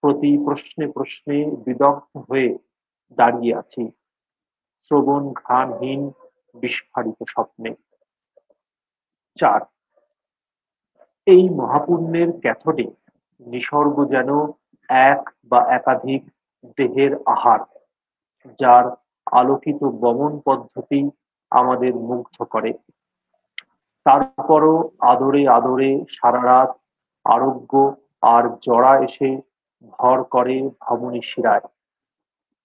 প্রতি প্রশ্নে প্রশ্নে বিদগ্ধ হয়ে দাঁড়িয়ে আছি, শ্রবণ ঘ্রাণহীন বিস্ফারিত স্বপ্নে। 4, এই মহাপুণ্যের ক্যাথোডে নিসর্গ যেন এক বা একাধিক দেহের আহার, যার আলোকিত বমন পদ্ধতি আমাদের মুগ্ধ করে। তারপরও আদরে আদরে সারা রাত আরোগ্য আর জড়া এসে ভর করে ধমনী শিরায়।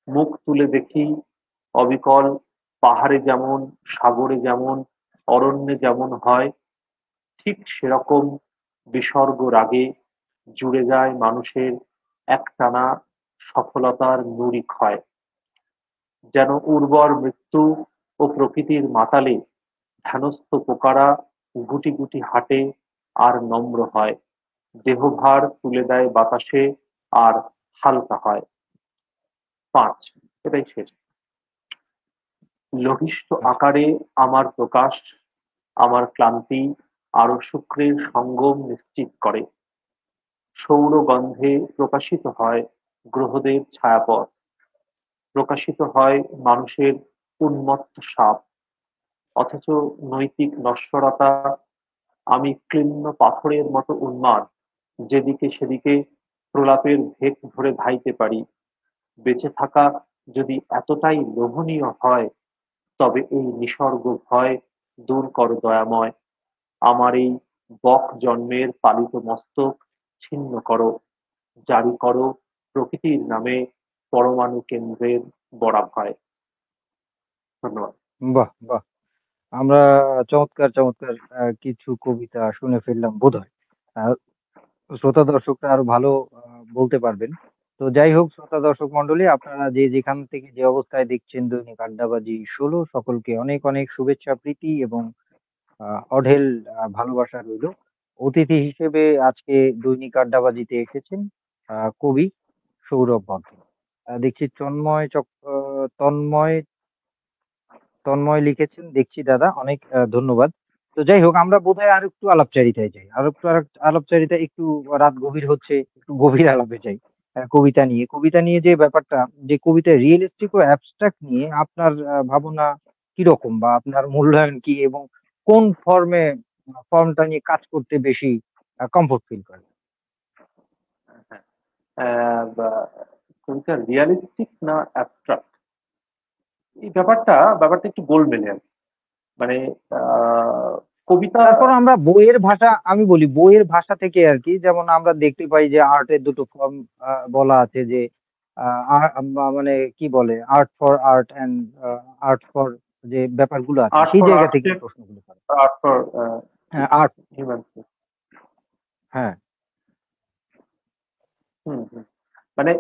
মুখ তুলে দেখি অবিকল পাহাড়ে যেমন, সাগরে যেমন, অরণ্যে যেমন হয়, ঠিক সেরকম বিসর্গ রাগে জুড়ে যায় মানুষের একটানা সফলতার নুড়ি ক্ষয়। যেন উর্বর মৃত্যু ও প্রকৃতির মাতালে ধ্যানস্থ পোকারা গুটি গুটি হাঁটে আর নম্র হয়, দেহভার তুলে দেয় বাতাসে আর হালকা হয়। 5, এটাই শেষ। লঘিষ্ঠ আকারে আমার প্রকাশ আমার ক্লান্তি আরো শুক্রের সঙ্গম নিশ্চিত করে। সৌর গন্ধে প্রকাশিত হয় গ্রহদের ছায়াপথ, প্রকাশিত হয় মানুষের উন্মত্ত সাপ। অথচ নৈতিক নশ্বরতা, আমি ক্লিন্ন পাথরের মতো উন্মাদ, যেদিকে সেদিকে প্রলাপের ভেক ধরে ধাইতে পারি। বেঁচে থাকা যদি এতটাই লোভনীয় হয়, তবে এই নিসর্গ ভয় দূর করো দয়াময়, আমার এই বক জন্মের পালিত মস্তক ছিন্ন করো, জারি করো প্রকৃতির নামে পরমাণু কেন্দ্রের বরাভয়। ধন্যবাদ। বাহ! বাহ! আমরা চমৎকার, চমৎকার কিছু কবিতা শুনে ফেললাম বোধহয়। আ শ্রোতা দর্শকরা আরো ভালো আ বলতে পারবেন। তো যাই হোক শ্রোতা দর্শক মণ্ডলী আপনারা যে যেখান থেকে যে অবস্থায় দেখছেন দৈনিক আড্ডাবাজি ১৬ সকলকে অনেক, অনেক শুভেচ্ছা, প্রীতি এবং আ অঢেল ভালোবাসা রইলো। অতিথি হিসেবে আজকে দৈনিক আড্ডাবাজিতে এসেছেন কবি সৌরভ বর্মন। দেখছি তন্ময় তন্ময় লিখেছেন দেখছি দাদা অনেক ধন্যবাদ। তো যাই হোক আমরা বোধহয় আরেকটু আলাপচারিতায় যাই। আলাপচারিতায় একটু রাত গভীর হচ্ছে, একটু গভীর আলাপে যাই। কবিতা নিয়ে। কবিতা নিয়ে যে ব্যাপারটা যে কবিতায় রিয়ালিস্টিক ও অ্যাবস্ট্রাক্ট নিয়ে আপনার ভাবনা কিরকম বা আপনার মূল্যায়ন কি এবং কোন ফর্মটা নিয়ে কাজ করতে বেশি কমফোর্ট ফিল করেন? হ্যাঁ, বা কোনটা রিয়ালিস্টিক না অ্যাবস্ট্রাক্ট, এই ব্যাপারটা একটু গোলমেলে আর কি। মানে কবিতা। তারপর আমরা বইয়ের ভাষা আমি বলি বইয়ের ভাষা থেকে আরকি যেমন আমরা দেখতে পাই যে আর্টের দুটো ফর্ম বলা আছে যে আ আ মানে কি বলে art for art and art for যে ব্যাপারগুলো আছে আর্ট সেই ফর জায়গা আর্টস থেকে এর, প্রশ্নগুলো করে। আর্ট ফর হ্যাঁ, আর্ট হিউম্যান। হ্যাঁ। হুম, হুম। মানে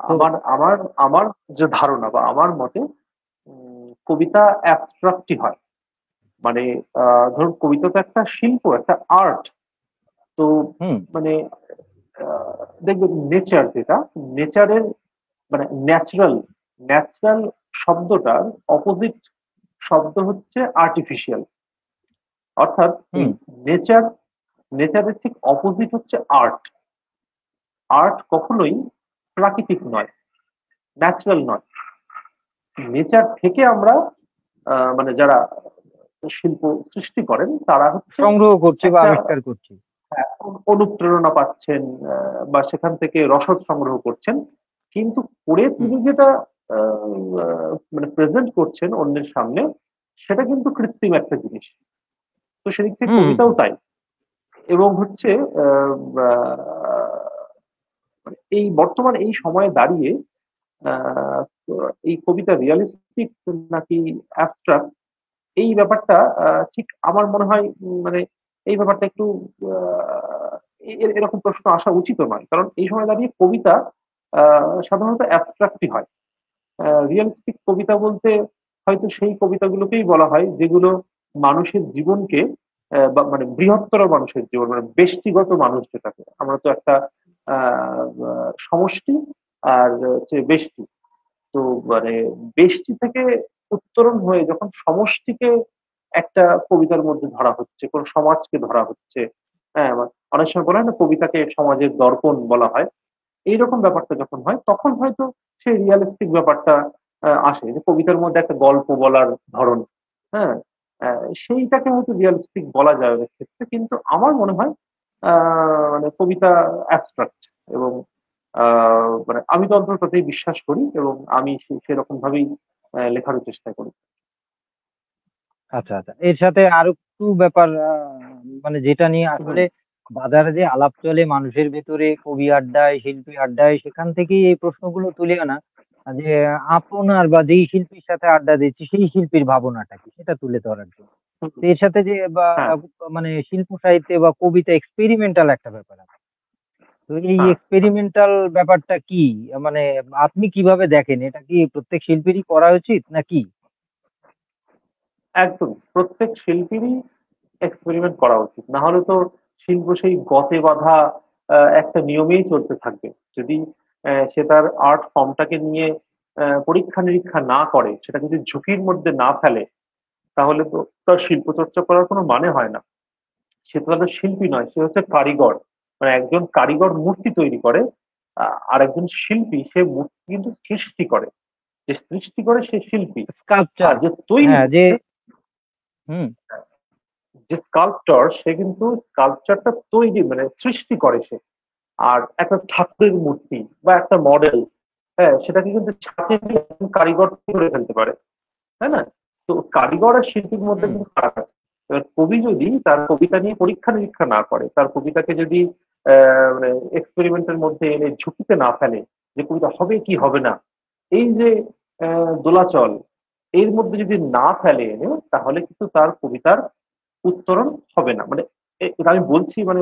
তো আমার আমার আমার যে ধারণা বা আমার মতে কবিতা অ্যাবস্ট্রাক্টই হয়। মানে ধরুন কবিতা তো একটা শিল্প, একটা আর্ট। তো হুম, মানে দেখবেন নেচার যেটা, নেচারের মানে ন্যাচারাল, ন্যাচারাল শব্দটার অপোজিট শব্দ হচ্ছে আর্টিফিশিয়াল। অর্থাৎ এই হুম। নেচার, নেচারের ঠিক অপোজিট হচ্ছে আর্ট। আর্ট কখনোই প্রাকৃতিক নয়, ন্যাচারাল নয়। নেচার থেকে আমরা মানে যারা শিল্প সৃষ্টি করেন তারা হচ্ছে সংগ্রহ করছি বা একটা আবিষ্কার করছি। অনুপ্রেরণা পাচ্ছেন, বা সেখান থেকে রসদ সংগ্রহ করছেন। কিন্তু করে হুম তিনি যেটা মানে প্রেজেন্ট করছেন অন্যের সামনে, সেটা কিন্তু কৃত্রিম একটা জিনিস। তো সেদিক থেকে হুম হুম কবিতাও হুম। তাই। এবং হচ্ছে আহ, আহ, মানে এই বর্তমান এই সময়ে দাঁড়িয়ে আহ, এই কবিতা রিয়ালিস্টিক নাকি অ্যাবস্ট্রাক্ট, এই ব্যাপারটা ঠিক আমার মনে হয় মানে এই ব্যাপারটা একটু আহ, এরকম প্রশ্ন আসা উচিত নয়। কারণ এই সময় দাঁড়িয়ে কবিতা সাধারণত অ্যাবস্ট্রাক্টই হয়। রিয়েলিস্টিক কবিতা বলতে হয়তো সেই কবিতাগুলোকেই বলা হয় যেগুলো মানুষের জীবনকে মানে বৃহত্তর মানুষের জীবন, মানে ব্যষ্টিগত মানুষ যেটাকে আমরা তো একটা সমষ্টি আর হচ্ছে ব্যষ্টি। তো মানে ব্যষ্টি থেকে উত্তরণ হয়ে যখন সমষ্টিকে একটা কবিতার মধ্যে ধরা হচ্ছে, কোন সমাজকে ধরা হচ্ছে, হ্যাঁ, অনেক সময় বলা হয় না কবিতাকে সমাজের দর্পণ বলা হয়, এইরকম ব্যাপারটা যখন হয় তখন হয়তো সেই রিয়ালিস্টিক ব্যাপারটা আসে, যে কবিতার মধ্যে একটা গল্প বলার ধরন, হ্যাঁ, সেইটাকে হয়তো রিয়ালিস্টিক বলা যায় অনেক ক্ষেত্রে। কিন্তু আমার মনে হয় মানে কবিতা অ্যাবস্ট্রাক্ট। এবং মানে আমি তো অন্তত তাতেই বিশ্বাস করি এবং আমি সেরকম ভাবেই লেখারও চেষ্টা করি। আচ্ছা আচ্ছা, এর সাথে আরো একটু ব্যাপার, মানে যেটা নিয়ে হুম, আসলে বাজারে যে আলাপ চলে মানুষের ভেতরে, কবি আড্ডায়, শিল্পী আড্ডায়, সেখান থেকেই এই প্রশ্নগুলো তুলে আনা, যে আপনার বা যেই শিল্পীর সাথে আড্ডা দিচ্ছি সেই শিল্পীর ভাবনাটা কি সেটা তুলে ধরার জন্য। হুম, তো এর সাথে যে বা হ্যাঁ, মানে শিল্প সাহিত্যে বা কবিতা এক্সপেরিমেন্টাল একটা ব্যাপার আছে। তো এই হ্যাঁ, এক্সপেরিমেন্টাল ব্যাপারটা কি, মানে আপনি কিভাবে দেখেন, এটা কি প্রত্যেক শিল্পীরই করা উচিত নাকি? একদম প্রত্যেক শিল্পীরই এক্সপেরিমেন্ট করা উচিত। না হলে তো শিল্প সেই গতে বাঁধা একটা নিয়মেই চলতে থাকবে। যদি সে তার আর্ট ফর্মটাকে নিয়ে পরীক্ষা নিরীক্ষা না করে, সেটা যদি ঝুঁকির মধ্যে না ফেলে, তাহলে তো তার শিল্প চর্চা করার কোনো মানে হয় না। সে তো তাদের শিল্পী নয়, সে হচ্ছে কারিগর। মানে একজন কারিগর মূর্তি তৈরি করে, আর একজন শিল্পী সে মূর্তি কিন্তু সৃষ্টি করে। যে সৃষ্টি করে সে শিল্পী। আর স্কাল্পচার। যে তৈরি হ্যাঁ, যে করছে, হুম। যে স্কাল্পটর, সে কিন্তু স্কাল্পচারটা তৈরি মানে সৃষ্টি করে সে। আর একটা ঠাকুরের মূর্তি বা একটা মডেল, হ্যাঁ, সেটাকে কিন্তু ছাঁচে দিয়ে একজন কারিগর করে ফেলতে পারে, তাই না? তো কারিগর আর শিল্পীর মধ্যে হুম। কিন্তু ফারাক আছে। এবার কবি যদি তার কবিতা নিয়ে পরীক্ষা নিরীক্ষা না করে, তার কবিতাকে যদি মানে এক্সপেরিমেন্টের মধ্যে এনে ঝুঁকিতে না ফেলে, যে কবিতা হবে কি হবে না, এই যে দোলাচল, এর মধ্যে যদি না ফেলে এনে, তাহলে কিন্তু তার কবিতার উত্তরণ হবে না। মানে এটা আমি বলছি মানে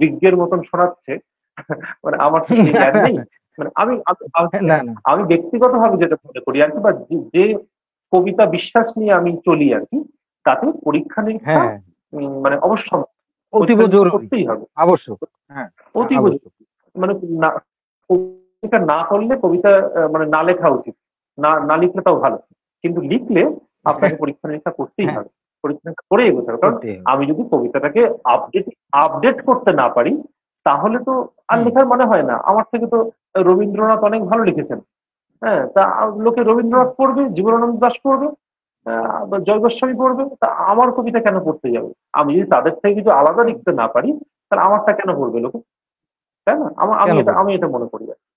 বিজ্ঞের মতন শোনাচ্ছে। মানে আমার তো সেই জ্ঞান নেই। মানে না না। আমি ব্যক্তিগতভাবে যেটা মনে করি আর কি, বা যে কবিতা বিশ্বাস নিয়ে আমি চলি আর কি, তাতে পরীক্ষা নিরীক্ষা হ্যাঁ, মানে অবশ্যই অতীব পরীক্ষা নিরীক্ষা জরুরি, করতেই হবে। আবশ্যক। হ্যাঁ, অতীব জরুরি। আবশ্যক। মানে না, কবিতা না করলে কবিতা মানে না লেখা উচিত। না, না লিখলে তাও ভালো। কিন্তু লিখলে আপনাকে পরীক্ষা নিরীক্ষা করতেই হ্যাঁ, হবে। পরীক্ষা নিরীক্ষা করেই এগোতে হবে। কারণ করতে হবে। আমি যদি কবিতাটাকে আপডেট আপডেট করতে না পারি, তাহলে তো আর হুম। লেখার মনে হয় না। আমার থেকে তো রবীন্দ্রনাথ অনেক ভালো লিখেছেন। হ্যাঁ, তা লোকে হুম। রবীন্দ্রনাথ পড়বে, জীবনানন্দ দাশ পড়বে, বা জয় গোস্বামী পড়বে। তা আমার কবিতা কেন পড়তে যাবে? আমি যদি তাদের থেকে কিছু আলাদা হুম। লিখতে না পারি, তাহলে আমারটা কেন পড়বে লোকে? তাই না? কেন বলবো? আমি এটা মনে করি আর কি।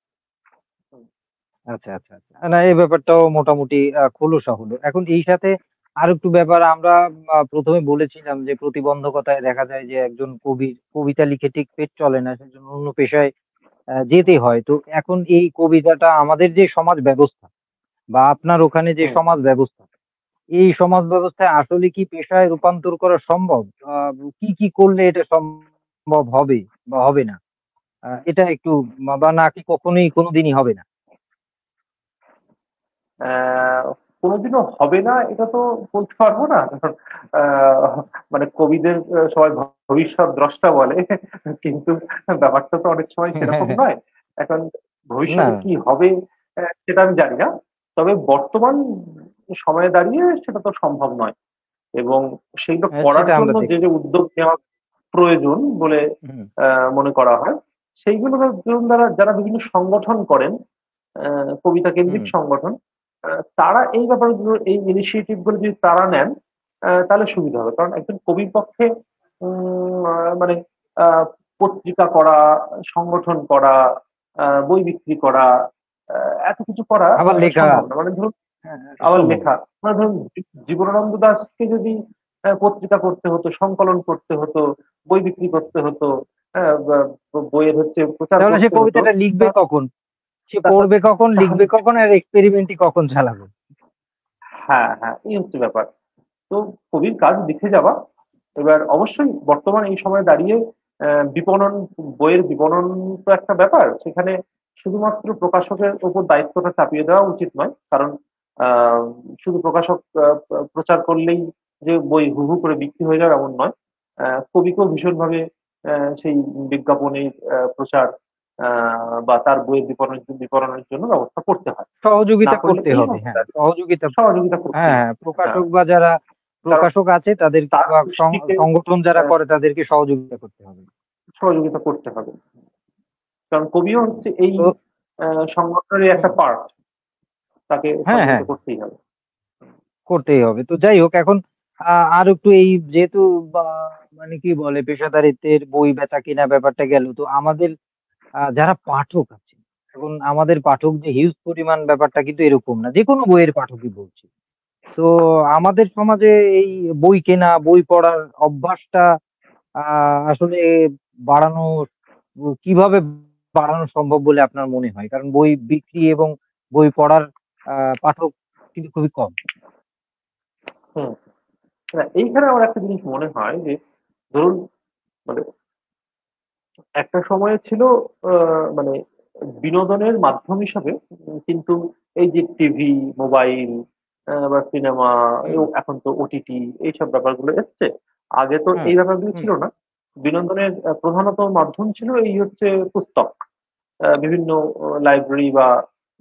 আচ্ছা আচ্ছা আচ্ছা, না এই ব্যাপারটাও মোটামুটি খোলসা হলো। এখন এই সাথে আর একটু ব্যাপার, আমরা প্রথমে বলেছিলাম যে প্রতিবন্ধকতায় দেখা যায় যে একজন কবির কবিতা লিখে ঠিক পেট চলে না, সেজন্য অন্য পেশায় যেতে হয়। তো এখন এই কবিতাটা আমাদের যে সমাজ ব্যবস্থা বা আপনার ওখানে যে হুম। সমাজ ব্যবস্থা, এই সমাজ ব্যবস্থায় আসলে কি পেশায় রূপান্তর করা সম্ভব? কি কি করলে এটা সম্ভব হবে বা হবে না? এটা একটু, বা নাকি কখনোই কোনোদিনই হবে না? কোনোদিনও হবে না এটা তো বলতে পারবো না। কারণ মানে কবিদের সবাই ভবিষ্যৎ দ্রষ্টা বলে। কিন্তু ব্যাপারটা তো অনেক সময় সেরকম নয়। এখন না, ভবিষ্যতে কি হবে সেটা আমি জানি না। তবে বর্তমান সময়ে দাঁড়িয়ে সেটা তো সম্ভব নয়। এবং সেইগুলো করার সেটা আমরা জন্য যে, দেখছি। যে উদ্যোগ নেওয়া প্রয়োজন বলে হুম, মনে করা হয়, সেইগুলো ধরুন যারা বিভিন্ন সংগঠন করেন, কবিতা হুম। কেন্দ্রিক সংগঠন, তারা এই ব্যাপারগুলো, এই ইনিশিয়েটিভ গুলো যদি তারা নেন, তাহলে সুবিধা হবে। কারণ একজন কবির পক্ষে মানে আহ, পত্রিকা করা, সংগঠন করা, বই বিক্রি করা, এত কিছু করা আবার লেখা। সম্ভব না। মানে ধরুন হ্যাঁ, আবার সম্ভব। লেখা, মানে ধরুন জীবনানন্দ দাশকে যদি পত্রিকা করতে হতো, সংকলন করতে হতো, বই বিক্রি করতে হতো, বইয়ের প্রচার তাহলে সে করতে হতো, কবিতাটা লিখবে তা- কখন? সে তা- পড়বে কখন, লিখবে তাহলে কখন, আর এক্সপেরিমেন্টই কখন চালাবে? হ্যাঁ, হ্যাঁ, এই হচ্ছে ব্যাপার। তো কবির কাজ লিখে যাওয়া। এবার অবশ্যই বর্তমান এই সময়ে দাঁড়িয়ে বিপণন, বইয়ের বিপণন তো একটা ব্যাপার। সেখানে শুধুমাত্র প্রকাশকের উপর দায়িত্বটা চাপিয়ে দেওয়া উচিত নয়। কারণ আহ, শুধু প্রকাশক প্রচার করলেই যে বই হু হু করে বিক্রি হয়ে যাবে এমন নয়। কবিকেও ভীষণভাবে সেই বিজ্ঞাপনের প্রচার বা তার বইয়ের বিপণনের জন্য ব্যবস্থা করতে হয়। না সহযোগিতা করলে করতে এই হবে, হ্যাঁ, অবস্থা সহযোগিতা। সহযোগিতা হ্যাঁ, করতেই হ্যাঁ, হবে। হ্যাঁ, প্রকাশক বা যারা কারণ প্রকাশক আছে তাদেরকে, তার বা দৃষ্টিকে সংগঠন যারা আহ, করে তাদেরকে সহযোগিতা করতে হবে। সহযোগিতা করতে হবে। কারণ কবিও হচ্ছে এই তো সংগঠনের একটা হুম, পার্ট, তাকে হ্যাঁ, হ্যাঁ, সহযোগিতা করতেই হবে। করতেই হবে। তো যাই হোক, এখন আর একটু এই যেহেতু বা মানে কি বলে, পেশাদারিত্বের বই বেচা কিনা ব্যাপারটা গেল, তো আমাদের যারা পাঠক আছে, এখন আমাদের পাঠক যে হিউজ পরিমাণ, ব্যাপারটা কিন্তু এরকম না, যে কোনো বইয়ের পাঠকই বলছি। তো আমাদের সমাজে এই বই কেনা, বই পড়ার অভ্যাসটা আসলে বাড়ানো, কিভাবে বাড়ানো সম্ভব বলে আপনার মনে হয়? কারণ বই বিক্রি এবং বই পড়ার পাঠক কিন্তু খুবই কম। হুম। না, এইখানে আমার একটা জিনিস মনে হয় যে, ধরুন মানে একটা সময়ে ছিল মানে বিনোদনের মাধ্যম হিসাবে, কিন্তু এই যে টিভি, মোবাইল বা সিনেমা, হুম, এখন তো ওটিটি, এইসব ব্যাপারগুলো এসছে। আগে তো হুম, এই ব্যাপারগুলো হুম, ছিল না। বিনোদনের প্রধানত মাধ্যম ছিল এই পুস্তক, বিভিন্ন লাইব্রেরি বা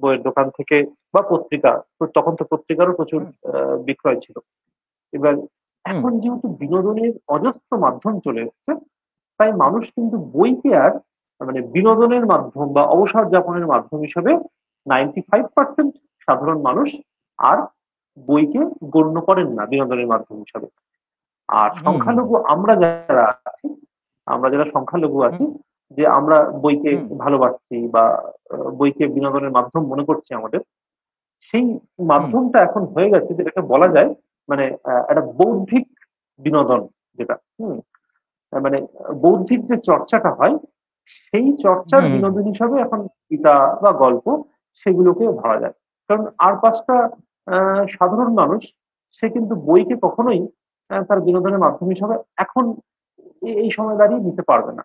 বইয়ের দোকান থেকে, বা পত্রিকা। তো তখন তো পত্রিকারও প্রচুর হুম, বিক্রয় ছিল। এবার হুম, এখন যেহেতু বিনোদনের অজস্র মাধ্যম চলে এসছে, তাই মানুষ কিন্তু বইকে আর মানে বিনোদনের মাধ্যম বা অবসর যাপনের মাধ্যম হিসেবে 95% সাধারণ মানুষ আর বইকে গণ্য করেন না বিনোদনের মাধ্যম হিসাবে। আর হুম, হুম, সংখ্যালঘু আমরা যারা আছি, আমরা যারা সংখ্যালঘু হুম, আছি, যে আমরা বইকে হুম, ভালোবাসছি বা বইকে বিনোদনের মাধ্যম মনে করছি আমাদের, সেই হুম, মাধ্যমটা এখন হয়ে গেছে যেটাকে বলা যায় মানে একটা বৌদ্ধিক বিনোদন, যেটা মানে বৌদ্ধিক যে চর্চাটা হয়, সেই চর্চার হুম, হুম, বিনোদন হিসাবে এখন কবিতা বা গল্প, সেগুলোকে ধরা যায়। কারণ আর পাঁচটা সাধারণ মানুষ, সে কিন্তু বইকে কখনোই তার বিনোদনের মাধ্যম হিসাবে এখন এই সময় দাঁড়িয়ে নিতে পারবে না।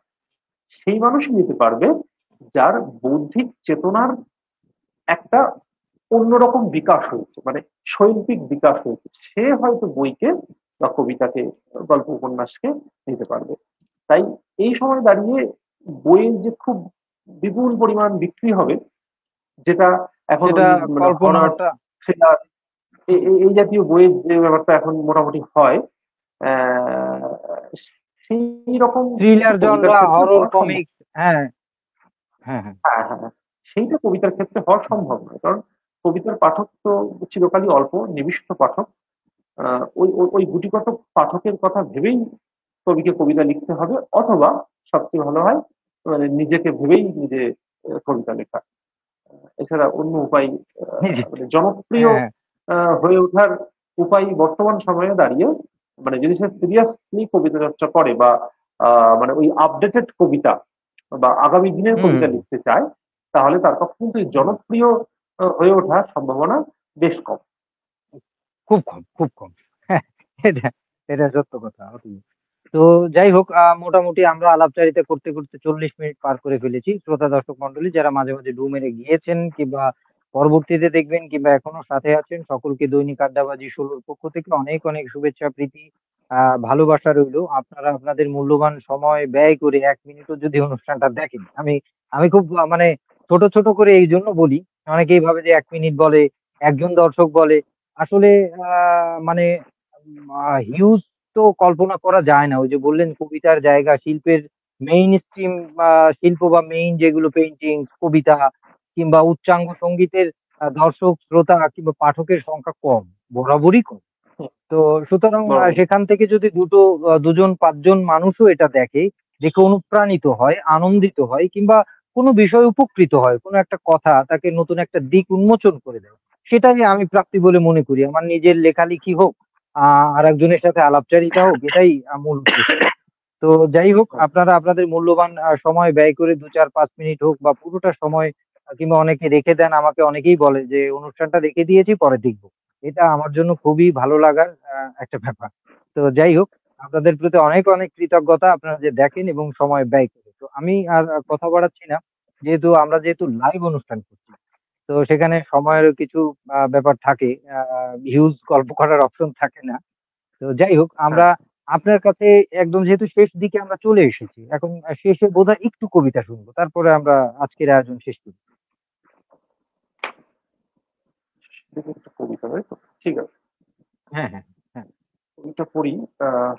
সেই মানুষই নিতে পারবে যার বৌদ্ধিক চেতনার একটা অন্যরকম বিকাশ হয়েছে, মানে শৈল্পিক বিকাশ হয়েছে। সে হয়তো বইকে বা কবিতাকে, গল্প উপন্যাসকে নিতে পারবে। তাই এই সময় দাঁড়িয়ে বইয়ের যে খুব বিপুল পরিমাণ বিক্রি হবে, যেটা এখন সেটা ওই মানে হরর, কল্পনাটা। থ্রিলার, হুম, এই জাতীয় বইয়ের যে ব্যাপারটা এখন মোটামুটি হয়, আহ, সেই রকম কিন্তু থ্রিলার কবিতার জনরা, ক্ষেত্রে হরর হওয়া সম্ভব। কমিক্স। হ্যাঁ, হ্যাঁ, হ্যাঁ, হ্যাঁ, হ্যাঁ, হ্যাঁ। সেইটা কবিতার ক্ষেত্রে হওয়া হুম, সম্ভব নয়। কারণ কবিতার পাঠক তো চিরকালই অল্প, নিবিষ্ট পাঠক। ওই ওই ওই গুটিকত পাঠকের কথা ভেবেই কবিকে কবিতা লিখতে হবে, অথবা সবচেয়ে ভালো হয় মানে নিজেকে ভেবেই নিজে কবিতা লেখা। এছাড়া অন্য উপায়, এই যে, মানে জনপ্রিয় হ্যাঁ, হ্যাঁ, হয়ে ওঠার উপায় বর্তমান সময়ে দাঁড়িয়ে, মানে যদি সে সিরিয়াসলি কবিতা চর্চা করে বা মানে ওই আপডেটেড কবিতা বা আগামী দিনের হুম, কবিতা হুম, লিখতে চায়, তাহলে তার পক্ষে কিন্তু এই হুম, জনপ্রিয় হয়ে ওঠার সম্ভাবনা বেশ কম। খুব কম, খুব কম। হ্যাঁ, এটা এটা সত্য কথা। তো যাই হোক, মোটামুটি আমরা আলাপচারিতা করতে করতে 40 মিনিট পার করে ফেলেছি। শ্রোতা দর্শক মন্ডলী যারা মাঝে মাঝে ডু মেরে গিয়েছেন কিংবা পরবর্তীতে দেখবেন কিংবা এখনো সাথে আছেন সকলকে দৈনিক আড্ডাবাজি ১৬ র পক্ষ থেকে অনেক, অনেক শুভেচ্ছা, প্রীতি, ভালোবাসা রইলো। আপনারা আপনাদের মূল্যবান সময় ব্যয় করে ১ মিনিটও যদি অনুষ্ঠানটা দেখেন, আমি আমি খুব মানে ছোট, ছোট করে এইজন্য বলি, অনেকেই ভাবে যে ১ মিনিট বলে, একজন দর্শক বলে। আসলে আ মানে হিউজ তো কল্পনা করা যায় না। ওই যে বললেন কবিতার জায়গা, শিল্পের মেইনস্ট্রিম শিল্প বা মেইন যেগুলো পেইন্টিং, কবিতা কিংবা উচ্চাঙ্গ সংগীতের দর্শক, শ্রোতা কিংবা পাঠকের সংখ্যা কম, বরাবরই কম। হুম, তো সুতরাং বরাবর। সেখান থেকে যদি ২জন ৫ জন মানুষও এটা দেখে, দেখে অনুপ্রাণিত হয়, আনন্দিত হয় কিংবা কোনো বিষয়ে উপকৃত হয়, কোনো একটা কথা তাকে নতুন একটা দিক উন্মোচন করে দেয়। সেটাই আমি প্রাপ্তি বলে মনে করি। আমার নিজের লেখালেখি হোক, আ আরেকজনের সাথে আলাপচারিতা হোক, এটাই মূল উদ্দেশ্য। তো যাই হোক, হুম, আপনারা আপনাদের মূল্যবান সময় ব্যয় করে ২, ৪, ৫ মিনিট হোক বা পুরোটা সময় কিংবা অনেকে রেখে দেন। আমাকে অনেকেই বলে যে, "অনুষ্ঠানটা রেখে দিয়েছি, পরে দেখব।" এটা আমার জন্য খুবই ভালো লাগার একটা ব্যাপার। তো যাই হোক, আপনাদের প্রতি অনেক, অনেক কৃতজ্ঞতা আপনারা যে দেখেন এবং সময় ব্যয় করে। তো আমি আর কথা বাড়াচ্ছি না। যেহেতু লাইভ অনুষ্ঠান করছি, তো সেখানে সময়েরও কিছু ব্যাপার থাকে। আ হিউজ গল্প করার অপশন থাকে না। তো যাই হোক, হ্যাঁ, আমরা আপনার কাছে একদম যেহেতু শেষ দিকে আমরা চলে এসেছি। এখন শেষে বোধহয় একটু কবিতা শুনবো। তারপরে আমরা আজকের আয়োজন শেষ করি। দেখি একটা কবিতা, তাই তো? ঠিক আছে। হ্যাঁ, হ্যাঁ, হ্যাঁ, কবিতা পড়ি। আহ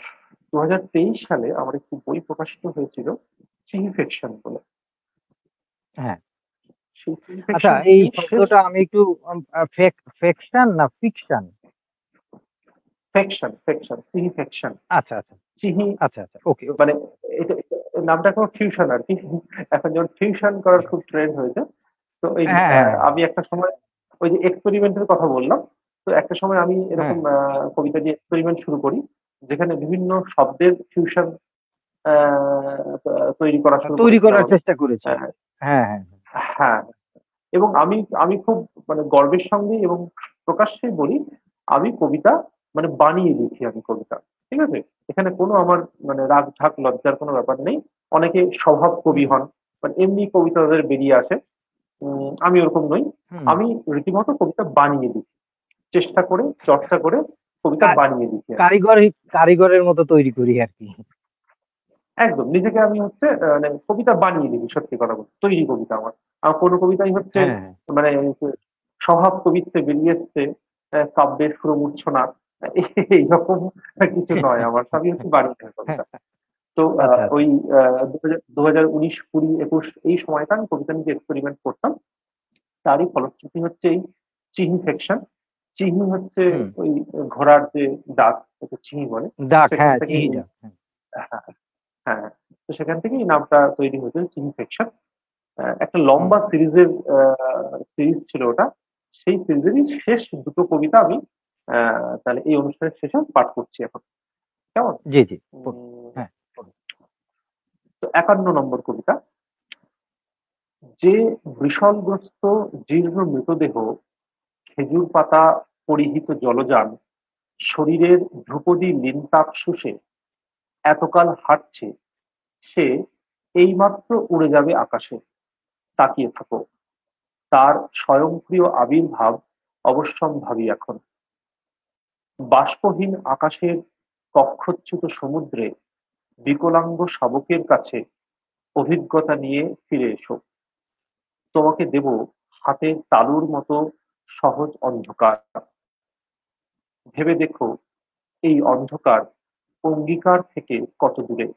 ২০২৩ সালে আমার একটি বই প্রকাশিত হয়েছিল, চিনিফেকশন বলে। হ্যাঁ। সেই আচ্ছা, চিনিফেকশন এই থেকেই শেষ। শব্দটা আমি একটু আম আ ফেক ফেকশন না ফিকশন? ফেকশন, চিনিফেকশন। আচ্ছা, আচ্ছা, চিনি আচ্ছা, আচ্ছা। ওকে, ওকে। মানে নামটা কোনো ফিউশন আর কি। এখন যেমন ফিউশন করার খুব ট্রেন্ড হয়েছে। তো এই হ্যাঁ, হ্যাঁ, আমি একটা সময় ওই যে এক্সপেরিমেন্টের কথা বললাম। তো একটা সময় আমি হ্যাঁ, এরকম কবিতা দিয়ে এক্সপেরিমেন্ট শুরু করি। যেখানে বিভিন্ন শব্দের ফিউশন আ তৈরি করা শুরু তৈরি করেছিলাম করার আমি। চেষ্টা করেছিলেন। হ্যাঁ, হ্যাঁ, হ্যাঁ। হ্যাঁ, এবং আমি আমি খুব মানে গর্বের সঙ্গে এবং প্রকাশ্যেই বলি, আমি কবিতা মানে বানিয়ে লিখি আমি কবিতা। ঠিক আছে? এখানে কোনো আমার মানে রাগ ঢাক লজ্জার কোনো ব্যাপার নেই। অনেকে স্বভাব কবি হুম, হন। মানে এমনি কবিতা তাদের বেরিয়ে আসে। আমি ওরকম নই। হুম। আমি রীতিমতো কবিতা বানিয়ে লিখি। চেষ্টা করে, চর্চা করে কবিতা কা বানিয়ে লিখি আমি। কারিগরের মতো তৈরি করি আরকি। একদম নিজেকে আমি হচ্ছে মানে কবিতা বানিয়ে লিখি, সত্যি কথা বলতে। তৈরি কবিতা আমার। আমার কোনো কবিতাই হচ্ছে হ্যাঁ, হ্যাঁ। মানে স্বভাব কবিত্বে বেরিয়ে এসছে, কাব্যের সুরমূর্ছনা এইরকম কিছু নয় আমার। সবই হচ্ছে বানিয়ে লেখা কবিতা। তো আচ্ছা, আচ্ছা। ওই ২০১৯, ২০, ২১ এই সময়টা আমি কবিতা নিয়ে এক্সপেরিমেন্ট করতাম। তারই ফলশ্রুতি হচ্ছে এই চিহি ফেকশন। চিহি হচ্ছে হুম। ওই ঘোড়ার যে দাঁত, ওকে চিহি বলে। ডাক, সেখান হ্যাঁ, থেকে চিনি এই ডাক। হ্যাঁ। হ্যাঁ, হ্যাঁ। তো সেখান থেকে এই নামটা তৈরি হয়েছিল, চিহি ফেকশন। একটা হুম। লম্বা সিরিজের সিরিজ ছিল ওটা। সেই সিরিজেরই শেষ দুটো কবিতা আমি তাহলে এই অনুষ্ঠানের শেষে পাঠ করছি এখন। কেমন? জি, জি। পড়ুন। উম হ্যাঁ, পড়ুন। তো ৫১ নম্বর কবিতা। যে বৃষণগ্রস্ত জীর্ণ মৃতদেহ, খেজুর পাতা পরিহিত জলযান, শরীরের ধ্রুপদী লিনতাপ শুষে এতকাল হাঁটছে, সে এইমাত্র উড়ে যাবে আকাশে। তাকিয়ে থাকো, তার স্বয়ংক্রিয় আবির্ভাব অবশ্যম্ভাবী এখন। বাষ্পহীন আকাশের কক্ষচ্যুত সমুদ্রে বিকলাঙ্গ শাবকের কাছে অভিজ্ঞতা নিয়ে ফিরে এসো। তোমাকে দেব হাতের তালুর মতো সহজ অন্ধকার। ভেবে দেখো, এই অন্ধকার অঙ্গীকার থেকে কত দূরে।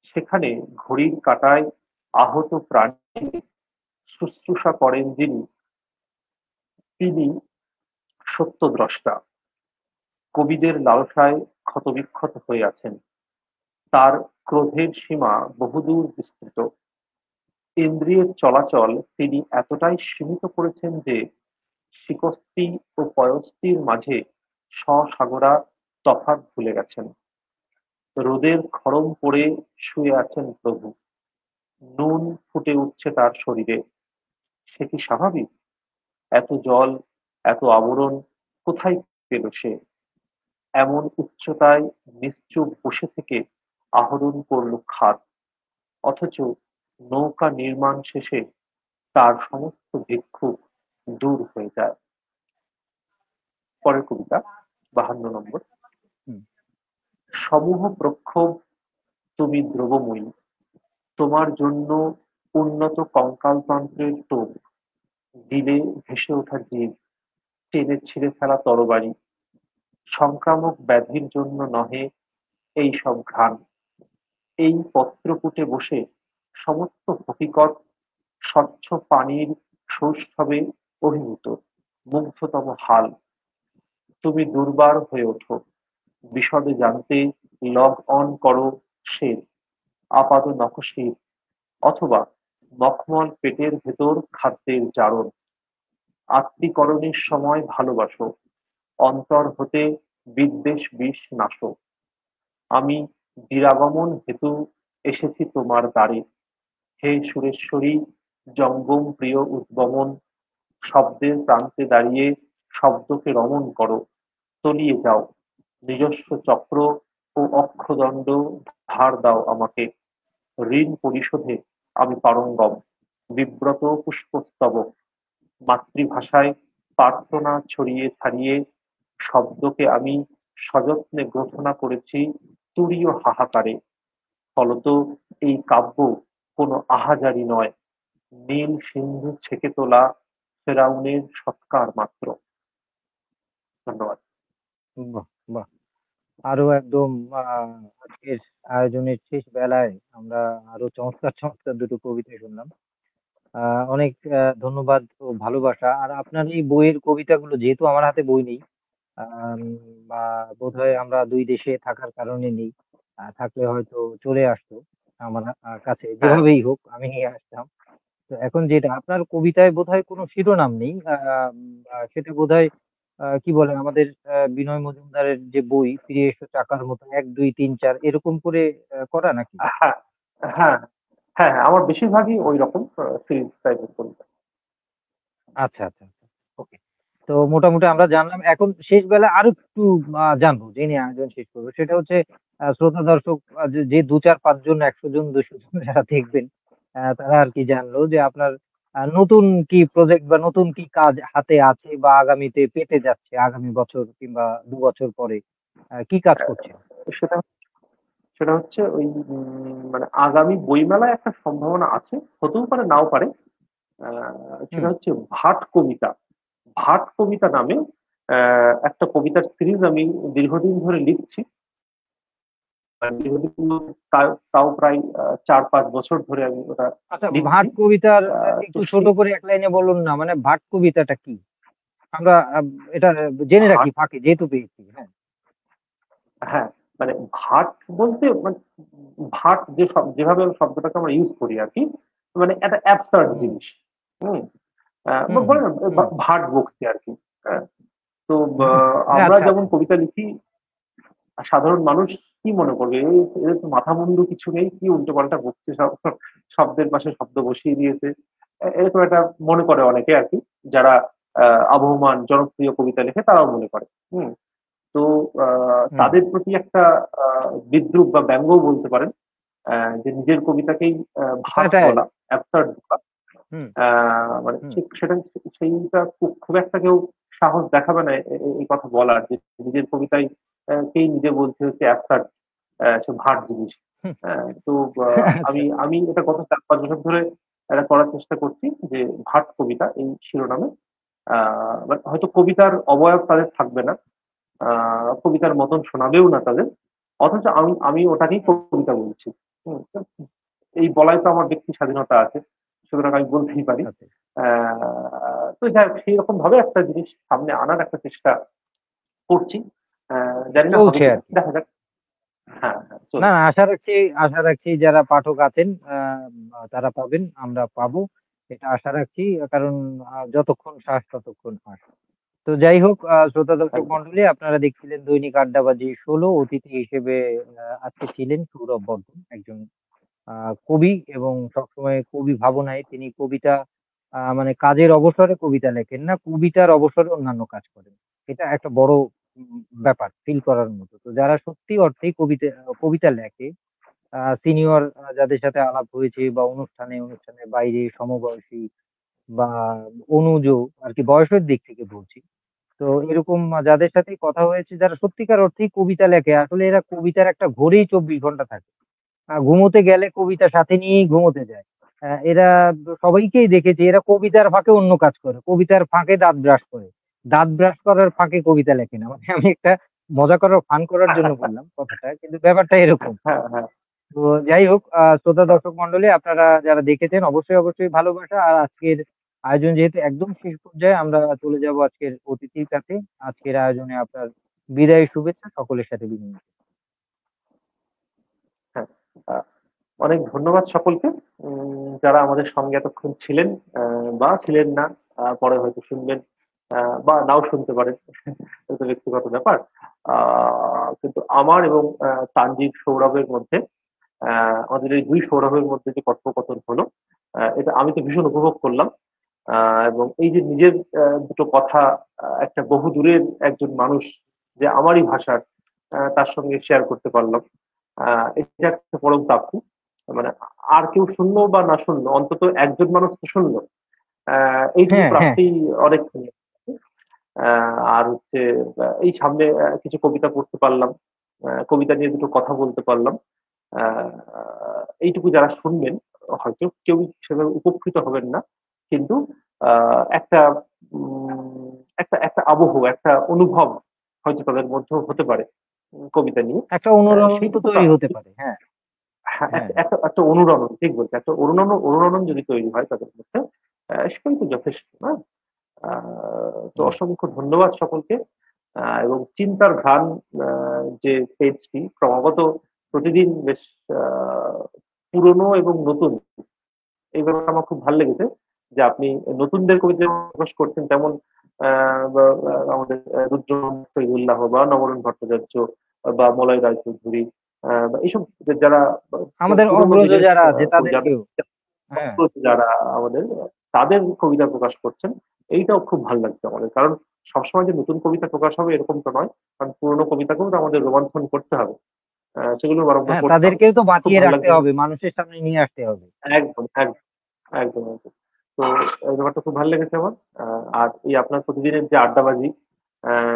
সেখানে ঘড়ির কাঁটায় আহত প্রাণী শুশ্রূষা করেন যিনি, তিনি সত্যদ্রষ্টা। কবিদের লালসায় ক্ষতবিক্ষত হয়ে আছেন। তার ক্রোধের সীমা বহুদূর বিস্তৃত। ইন্দ্রিয়ের চলাচল তিনি এতটাই সীমিত করেছেন যে শিকস্তি ও পয়স্তির মাঝে স্বসাগরা তফাৎ ভুলে গেছেন। রোদের খড়ম পড়ে শুয়ে আছেন প্রভু। নুন ফুটে উঠছে তার শরীরে। সে কি স্বাভাবিক? এত জল, এত আবরণ কোথায় পেল সে? এমন উচ্চতায় নিশ্চুপ বসে থেকে আহরণ করল খাদ। অথচ নৌকা নির্মাণ শেষে তার সমস্ত ভিক্ষুক দূর হয়ে যায়। পরের কবিতা 52 নম্বর। হুম, সমূহ প্রক্ষোভ তুমি দ্রবময়ী, তোমার জন্য উন্নত কঙ্কালতন্ত্রের টোপ, দিলে ভেসে ওঠা জীব, টেনে ছিঁড়ে ফেলা তরবারি, সংক্রামক ব্যাধির জন্য নহে এই সব ঘ্রাণ। এই পত্রকূটে বসে সমস্ত হকিকত স্বচ্ছ পানির সৌষ্ঠবে অভিভূত, মুগ্ধতম হাল। তুমি দুর্বার হয়ে ওঠো, বিশদে জানতে লগ অন করো শের, আপাদ নখশির, অথবা মখমল পেটের ভেতর খাদ্যের জারণ। আত্মীকরণের সময় ভালোবাসো, অন্তর হতে বিদ্বেষ বিষ নাশো। আমি নিরাগমন হেতু এসেছি তোমার দ্বারে, হে সুরেশ্বরী, জঙ্গম প্রিয় উদ্বমন, শব্দের প্রান্তে দাঁড়িয়ে শব্দকে রমণ করো, তলিয়ে যাও, নিজস্ব চক্র ও অক্ষদণ্ড ধার দাও আমাকে, ঋণ পরিশোধে আমি পারঙ্গম, বিব্রত পুষ্পস্তবক, মাতৃভাষায় প্রার্থনা ছড়িয়ে ছাড়িয়ে শব্দকে আমি সযত্নে গ্রথনা করেছি তুরীয় হাহাকারে। ফলত এই কাব্য কোনো আহাজারি নয়, নীল সিন্ধু ছেঁকে তোলা ফেরাউনের সৎকার মাত্র। ধন্যবাদ। বাহ! বাহ! আরো একদম আজকের আয়োজনের শেষ বেলায় আমরা আরো চমৎকার, চমৎকার দুটো কবিতা শুনলাম। অনেক ধন্যবাদ ও ভালোবাসা। আর আপনার এই বইয়ের কবিতাগুলো যেহেতু আমার হাতে বই নেই, আম বা বোধহয় আমরা ২ দেশে থাকার কারণে নেই। থাকলে হয়তো চলে আসতো আমার কাছে। হ্যাঁ, যেভাবেই হোক আমি নিয়ে আসতাম। তো এখন যেটা আপনার কবিতায় বোধহয় কোনো শিরোনাম নেই। সেটা বোধহয় কি বলে আমাদের বিনয় মজুমদারের যে বই 'ফিরে এসো চাকার মতো' ১, ২, ৩, ৪ এরকম করে করা নাকি? হ্যাঁ, হ্যাঁ, হ্যাঁ, আমার বেশিরভাগই ওই রকম সিরিজ টাইপের কবিতা। আচ্ছা, আচ্ছা, আচ্ছা। ওকে। তো মোটামুটি আমরা জানলাম। এখন শেষ বেলায় আরেকটু জানবো, জেনে আয়োজন শেষ করব। সেটা হচ্ছে শ্রোতা দর্শক যে ২, ৪, ৫ জন, ১০০ জন, ২০০ জন যারা দেখবেন তারা আরকি জানলো যে আপনার নতুন কি প্রজেক্ট বা নতুন কি কাজ হাতে আছে বা আগামীতে পেতে যাচ্ছে আগামী বছর কিংবা ২ বছর পরে কি কাজ আহ, করছেন? সেটা সেটা হচ্ছে ওই মানে আগামী বইমেলায় একটা সম্ভাবনা আছে, হতেও পারে নাও পারে। সেটা হুম, হচ্ছে ভাট কবিতা। ভাট কবিতা নামে একটা কবিতার সিরিজ আমি দীর্ঘদিন ধরে লিখছি। দীর্ঘদিন বলতে তাও প্রায় ৪-৫ বছর ধরে আমি ওটা আচ্ছা, লিখছি। ভাট কবিতার তো একটু ছোট সেই করে এক লাইনে বলুন না। মানে ভাট কবিতাটা কি? আমরা এটা জেনে রাখি ভাট, ফাঁকে যেহেতু পেয়েছি। হ্যাঁ। হ্যাঁ, মানে ভাট বলতে মানে ভাট যেভাবে শব্দটাকে আমরা ইউজ করি আর কি, মানে একটা অ্যাবসার্ড হুম, জিনিস। হুম, হুম, হুম, বলে না হুম। ভাট বকছি আর কি। হ্যাঁ, তো হুম, হুম। আমরা আচ্ছা, যেমন আচ্ছা। কবিতা লিখি, সাধারণ মানুষ কি মনে করবে, এদের তো মাথা মুন্ডু কিছু নেই, কি উল্টো পাল্টা বকছে, সব শব্দের পাশে শব্দ বসিয়ে দিয়েছে, এরকম একটা মনে করে অনেকে আর কি, যারা আবহমান জনপ্রিয় কবিতা লেখে তারাও মনে করে। হুম, তো হুম, তাদের প্রতি একটা বিদ্রুপ বা ব্যঙ্গও বলতে পারেন, যে নিজের কবিতাকেই ভাট স্যাটায়ার। বলা, অ্যাবসার্ড বলা। হুম, মানে হুম। সেটা সেইটা খুব একটা কেউ সাহস দেখাবে না এই কথা বলার, যে নিজের কবিতায় কেই নিজে বলছে হচ্ছে অ্যাবসার্ড, সে ভাট জিনিস। হুম। তো আচ্ছা। আমি আমি এটা গত ৪-৫ বছর ধরে এটা করার চেষ্টা করছি, যে ভাট কবিতা এই শিরোনামে। মানে হয়তো কবিতার অবয়ব তাদের থাকবে না, কবিতার মতন শোনাবেও না তাদের, অথচ আমি আমি ওটাকেই হুম, কবিতা বলছি। হুম, এই বলাই তো আমার ব্যক্তি স্বাধীনতা আছে, সুতরাং আমি বলতেই পারি। আচ্ছা। তো যাই হোক, সেই রকম ভাবে একটা জিনিস সামনে আনার একটা চেষ্টা করছি। জানি না হবে চলছে কিনা, আরকি। দেখা যাক। হ্যাঁ, হ্যাঁ, না, চলছে। না, আশা রাখছি যারা পাঠক আছেন তারা পাবেন, আমরা পাবো। এটা আশা রাখছি। কারণ যতক্ষণ শ্বাস ততক্ষণ আশ। তো যাই হোক শ্রোতা দর্শক একদম। মন্ডলী আপনারা দেখছিলেন দৈনিক আড্ডাবাজি ১৬ অতিথি হিসেবে আজকে ছিলেন সৌরভ বর্মন, একজন কবি এবং সবসময় কবি ভাবনায় তিনি কবিতা মানে কাজের অবসরে কবিতা লেখেন না, কবিতার অবসরে অন্যান্য কাজ করেন। এটা একটা বড় ব্যাপার ফিল করার মতো। তো যারা সত্যি অর্থেই কবিতা লেখে সিনিয়র যাদের সাথে আলাপ হয়েছে বা অনুষ্ঠানে, অনুষ্ঠানের বাইরে সমবয়সী বা অনুজ আর কি, বয়সের দিক থেকে বলছি। তো এরকম যাদের সাথে কথা হয়েছে যারা সত্যিকার অর্থেই কবিতা লেখে, আসলে এরা কবিতার একটা ঘোরেই 24 ঘন্টা থাকে। ঘুমোতে গেলে কবিতা সাথে নিয়েই ঘুমোতে যায়। এরা সবাইকেই দেখেছি, এরা কবিতার ফাঁকে অন্য কাজ করে, কবিতার ফাঁকে দাঁত ব্রাশ করে, দাঁত ব্রাশ করার ফাঁকে কবিতা লেখে না। মানে আমি একটা মজা করার, ফান করার জন্য বললাম কথাটা, কিন্তু ব্যাপারটা এরকম। হ্যাঁ, হ্যাঁ, তো যাই হোক, শ্রোতা দর্শক মন্ডলী, আপনারা যারা দেখেছেন অবশ্যই অবশ্যই ভালোবাসা। আর আজকের আয়োজন যেহেতু একদম শেষ পর্যায়ে, আমরা চলে যাব আজকের অতিথির কাছে। আজকের আয়োজনে আপনার বিদায় শুভেচ্ছা সকলের সাথে বিনিময়। হ্যাঁ। আহ, অনেক ধন্যবাদ সকলকে, যারা আমাদের সঙ্গে এতক্ষণ ছিলেন বা ছিলেন না, পরে হয়তো শুনবেন বা নাও শুনতে পারেন। এটা ব্যক্তিগত ব্যাপার। কিন্তু আমার এবং তানজিৎ সৌরভের মধ্যে, আমাদের এই দুই সৌরভের মধ্যে যে কথোপকথন হলো, এটা আমি তো ভীষণ উপভোগ করলাম। এবং এই যে নিজের দুটো কথা, একটা বহু দূরের একজন মানুষ যে আমারই ভাষার, তার সঙ্গে শেয়ার করতে পারলাম, এটা একটা পরম প্রাপ্তি। মানে আর কেউ শুনলো বা না শুনলো, অন্তত একজন মানুষ তো শুনলো। এইটুকু হ্যাঁ, হ্যাঁ। প্রাপ্তি অনেক। আর হচ্ছে এই সামনে কিছু কবিতা পড়তে পারলাম, কবিতা নিয়ে দুটো কথা বলতে পারলাম। এইটুকু যারা শুনবেন, হয়তো কেউ সেভাবে উপকৃত হবেন না, কিন্তু একটা একটা একটা আবহ, একটা অনুভব হয়তো তাদের মধ্যেও হতে পারে কবিতা নিয়ে। একটা অনুরণন তো সেইটুকু তৈরি হতে প্রাপ্তি। পারে। হ্যাঁ, হ্যাঁ, হ্যাঁ। একটা একটা একটা অনুরণন, ঠিক বলছে, একটা অনুরণন অনুরণন যদি তৈরি হয় তাদের মধ্যে, সেটাই তো যথেষ্ট না? তো হুম। অসংখ্য ধন্যবাদ সকলকে। এবং চিন্তার ঘ্রাণ যে পেজটি ক্রমাগত প্রতিদিন বেশ আহ, পুরনো এবং নতুন, এই ব্যাপারটা আমার খুব ভালো লেগেছে যে আপনি নতুনদের কবিতা যেমন প্রকাশ করছেন, তেমন আমাদের রুদ্র শহীদুল্লাহ বা নবরণ ভট্টাচার্য বা মলয় রায়চৌধুরী বা এইসব যারা আমাদের পুরোনো অগ্রজ দিনের যারা আছে যাদের তাদেরকেও। হ্যাঁ, যারা আমাদের, তাদের কবিতা প্রকাশ করছেন, এইটাও খুব ভালো লাগছে আমাদের। কারণ সবসময় যে নতুন কবিতা প্রকাশ হবে এরকম তো নয়, কারণ পুরোনো কবিতাকেও তো আমাদের রোমন্থন করতে হবে, সেগুলো বারংবার হ্যাঁ, পড়তে হবে। তাদেরকেও তো খুব বাঁচিয়ে ভালো রাখতে লাগছে। হবে, মানুষের সামনে নিয়ে আসতে হবে। একদম, একদম, একদম, একদম। তো এই ব্যাপারটা খুব ভালো লেগেছে আমার। আর এই আপনার প্রতিদিনের যে আড্ডাবাজি,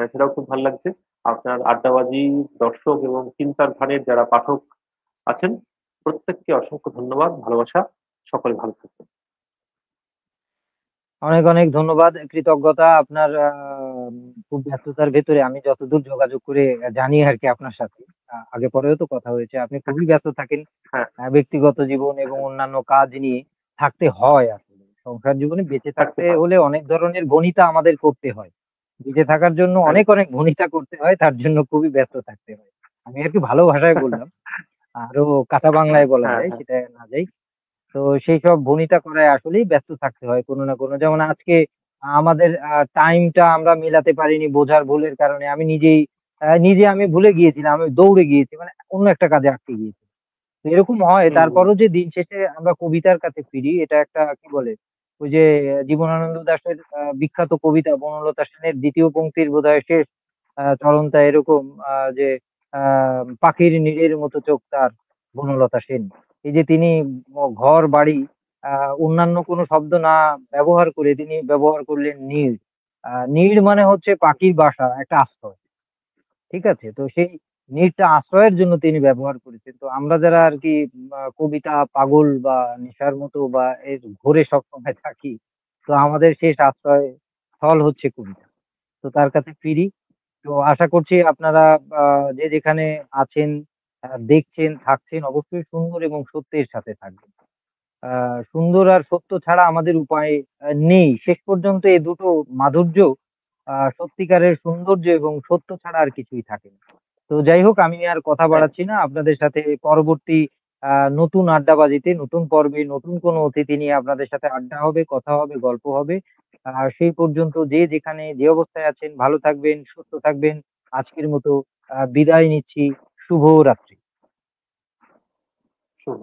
সেটাও খুব ভালো লাগছে। আপনার আড্ডাবাজি দর্শক এবং চিন্তার ভানের যারা পাঠক আছেন, প্রত্যেককে অসংখ্য ধন্যবাদ, ভালোবাসা। সকলে ভালো থাকবেন। অনেক অনেক ধন্যবাদ, কৃতজ্ঞতা আপনার। খুব ব্যস্ততার ভেতরে আমি যতদূর যোগাযোগ করে জানি আর কি আপনার সাথে, আগে পরেও তো কথা হয়েছে, আপনি খুবই ব্যস্ত থাকেন। হ্যাঁ, ব্যক্তিগত জীবন এবং অন্যান্য কাজ নিয়ে থাকতে হয় আসলে। সংসার জীবনে বেঁচে থাকতে থাকতে হয়। হলে অনেক ধরনের ভনিতা আমাদের করতে হয়। বেঁচে থাকার জন্য অনেক একদম। অনেক ভনিতা করতে হয়, তার জন্য খুবই ব্যস্ত থাকতে হয়। আমি আর কি ভালো ভাষায় বললাম, আরো কাঁচা বাংলায় বলা হ্যাঁ, যায়, হ্যাঁ, সেটা না যাই। তো সেই সব ভনিতা করায় আসলেই ব্যস্ত থাকতে হয় কোনো না কোনো। যেমন আজকে আমাদের টাইমটা আমরা মেলাতে পারিনি বোঝার ভুলের কারণে। আমি নিজেই নিজে আমি ভুলে গিয়েছিলাম, আমি দৌড়ে গিয়েছি, মানে অন্য একটা কাজে আটকে গিয়েছি। তো এরকম হয়, হুম, হুম, তারপরও যে দিন শেষে আমরা কবিতার কাছে ফিরি, এটা একটা কি বলে, ওই যে জীবনানন্দ দাশের বিখ্যাত কবিতা বনলতা সেনের দ্বিতীয় পংক্তির বোধহয় শেষ চরণটা এরকম, যে পাখির নীড়ের মতো চোখ তার, বনলতা সেন। এই যে তিনি ঘর বাড়ি অন্যান্য কোনো শব্দ না ব্যবহার করে তিনি ব্যবহার করলেন নীড়। নীড় মানে হচ্ছে পাখির বাসা, একটা আশ্রয়। ঠিক আছে? তো সেই নীড়টা আশ্রয়ের জন্য তিনি ব্যবহার করেছেন। তো আমরা যারা আর কি কবিতা পাগল বা নেশার মতো বা এর ঘোরে সবসময় থাকি, তো আমাদের শেষ আশ্রয় স্থল হচ্ছে কবিতা। তো তার কাছে ফিরি। তো আশা করছি আপনারা যে যেখানে আছেন, দেখছেন, থাকছেন, অবশ্যই সুন্দর এবং সত্যের সাথে থাকবেন। সুন্দর আর সত্য ছাড়া আমাদের উপায় নেই। শেষ পর্যন্ত এ দুটো মাধুর্য, সত্যিকারের সৌন্দর্য এবং সত্য ছাড়া আর কিছুই থাকে না। তো যাই হোক, আমি আর কথা বাড়াচ্ছি না। আপনাদের সাথে পরবর্তী নতুন আড্ডাবাজিতে, নতুন পর্বে, নতুন কোনো অতিথি নিয়ে আপনাদের সাথে আড্ডা হবে, কথা হবে, গল্প হবে। সেই পর্যন্ত যে যেখানে যে অবস্থায় আছেন ভালো থাকবেন, সুস্থ থাকবেন। আজকের মতো বিদায় নিচ্ছি। শুভরাত্রি। শুভ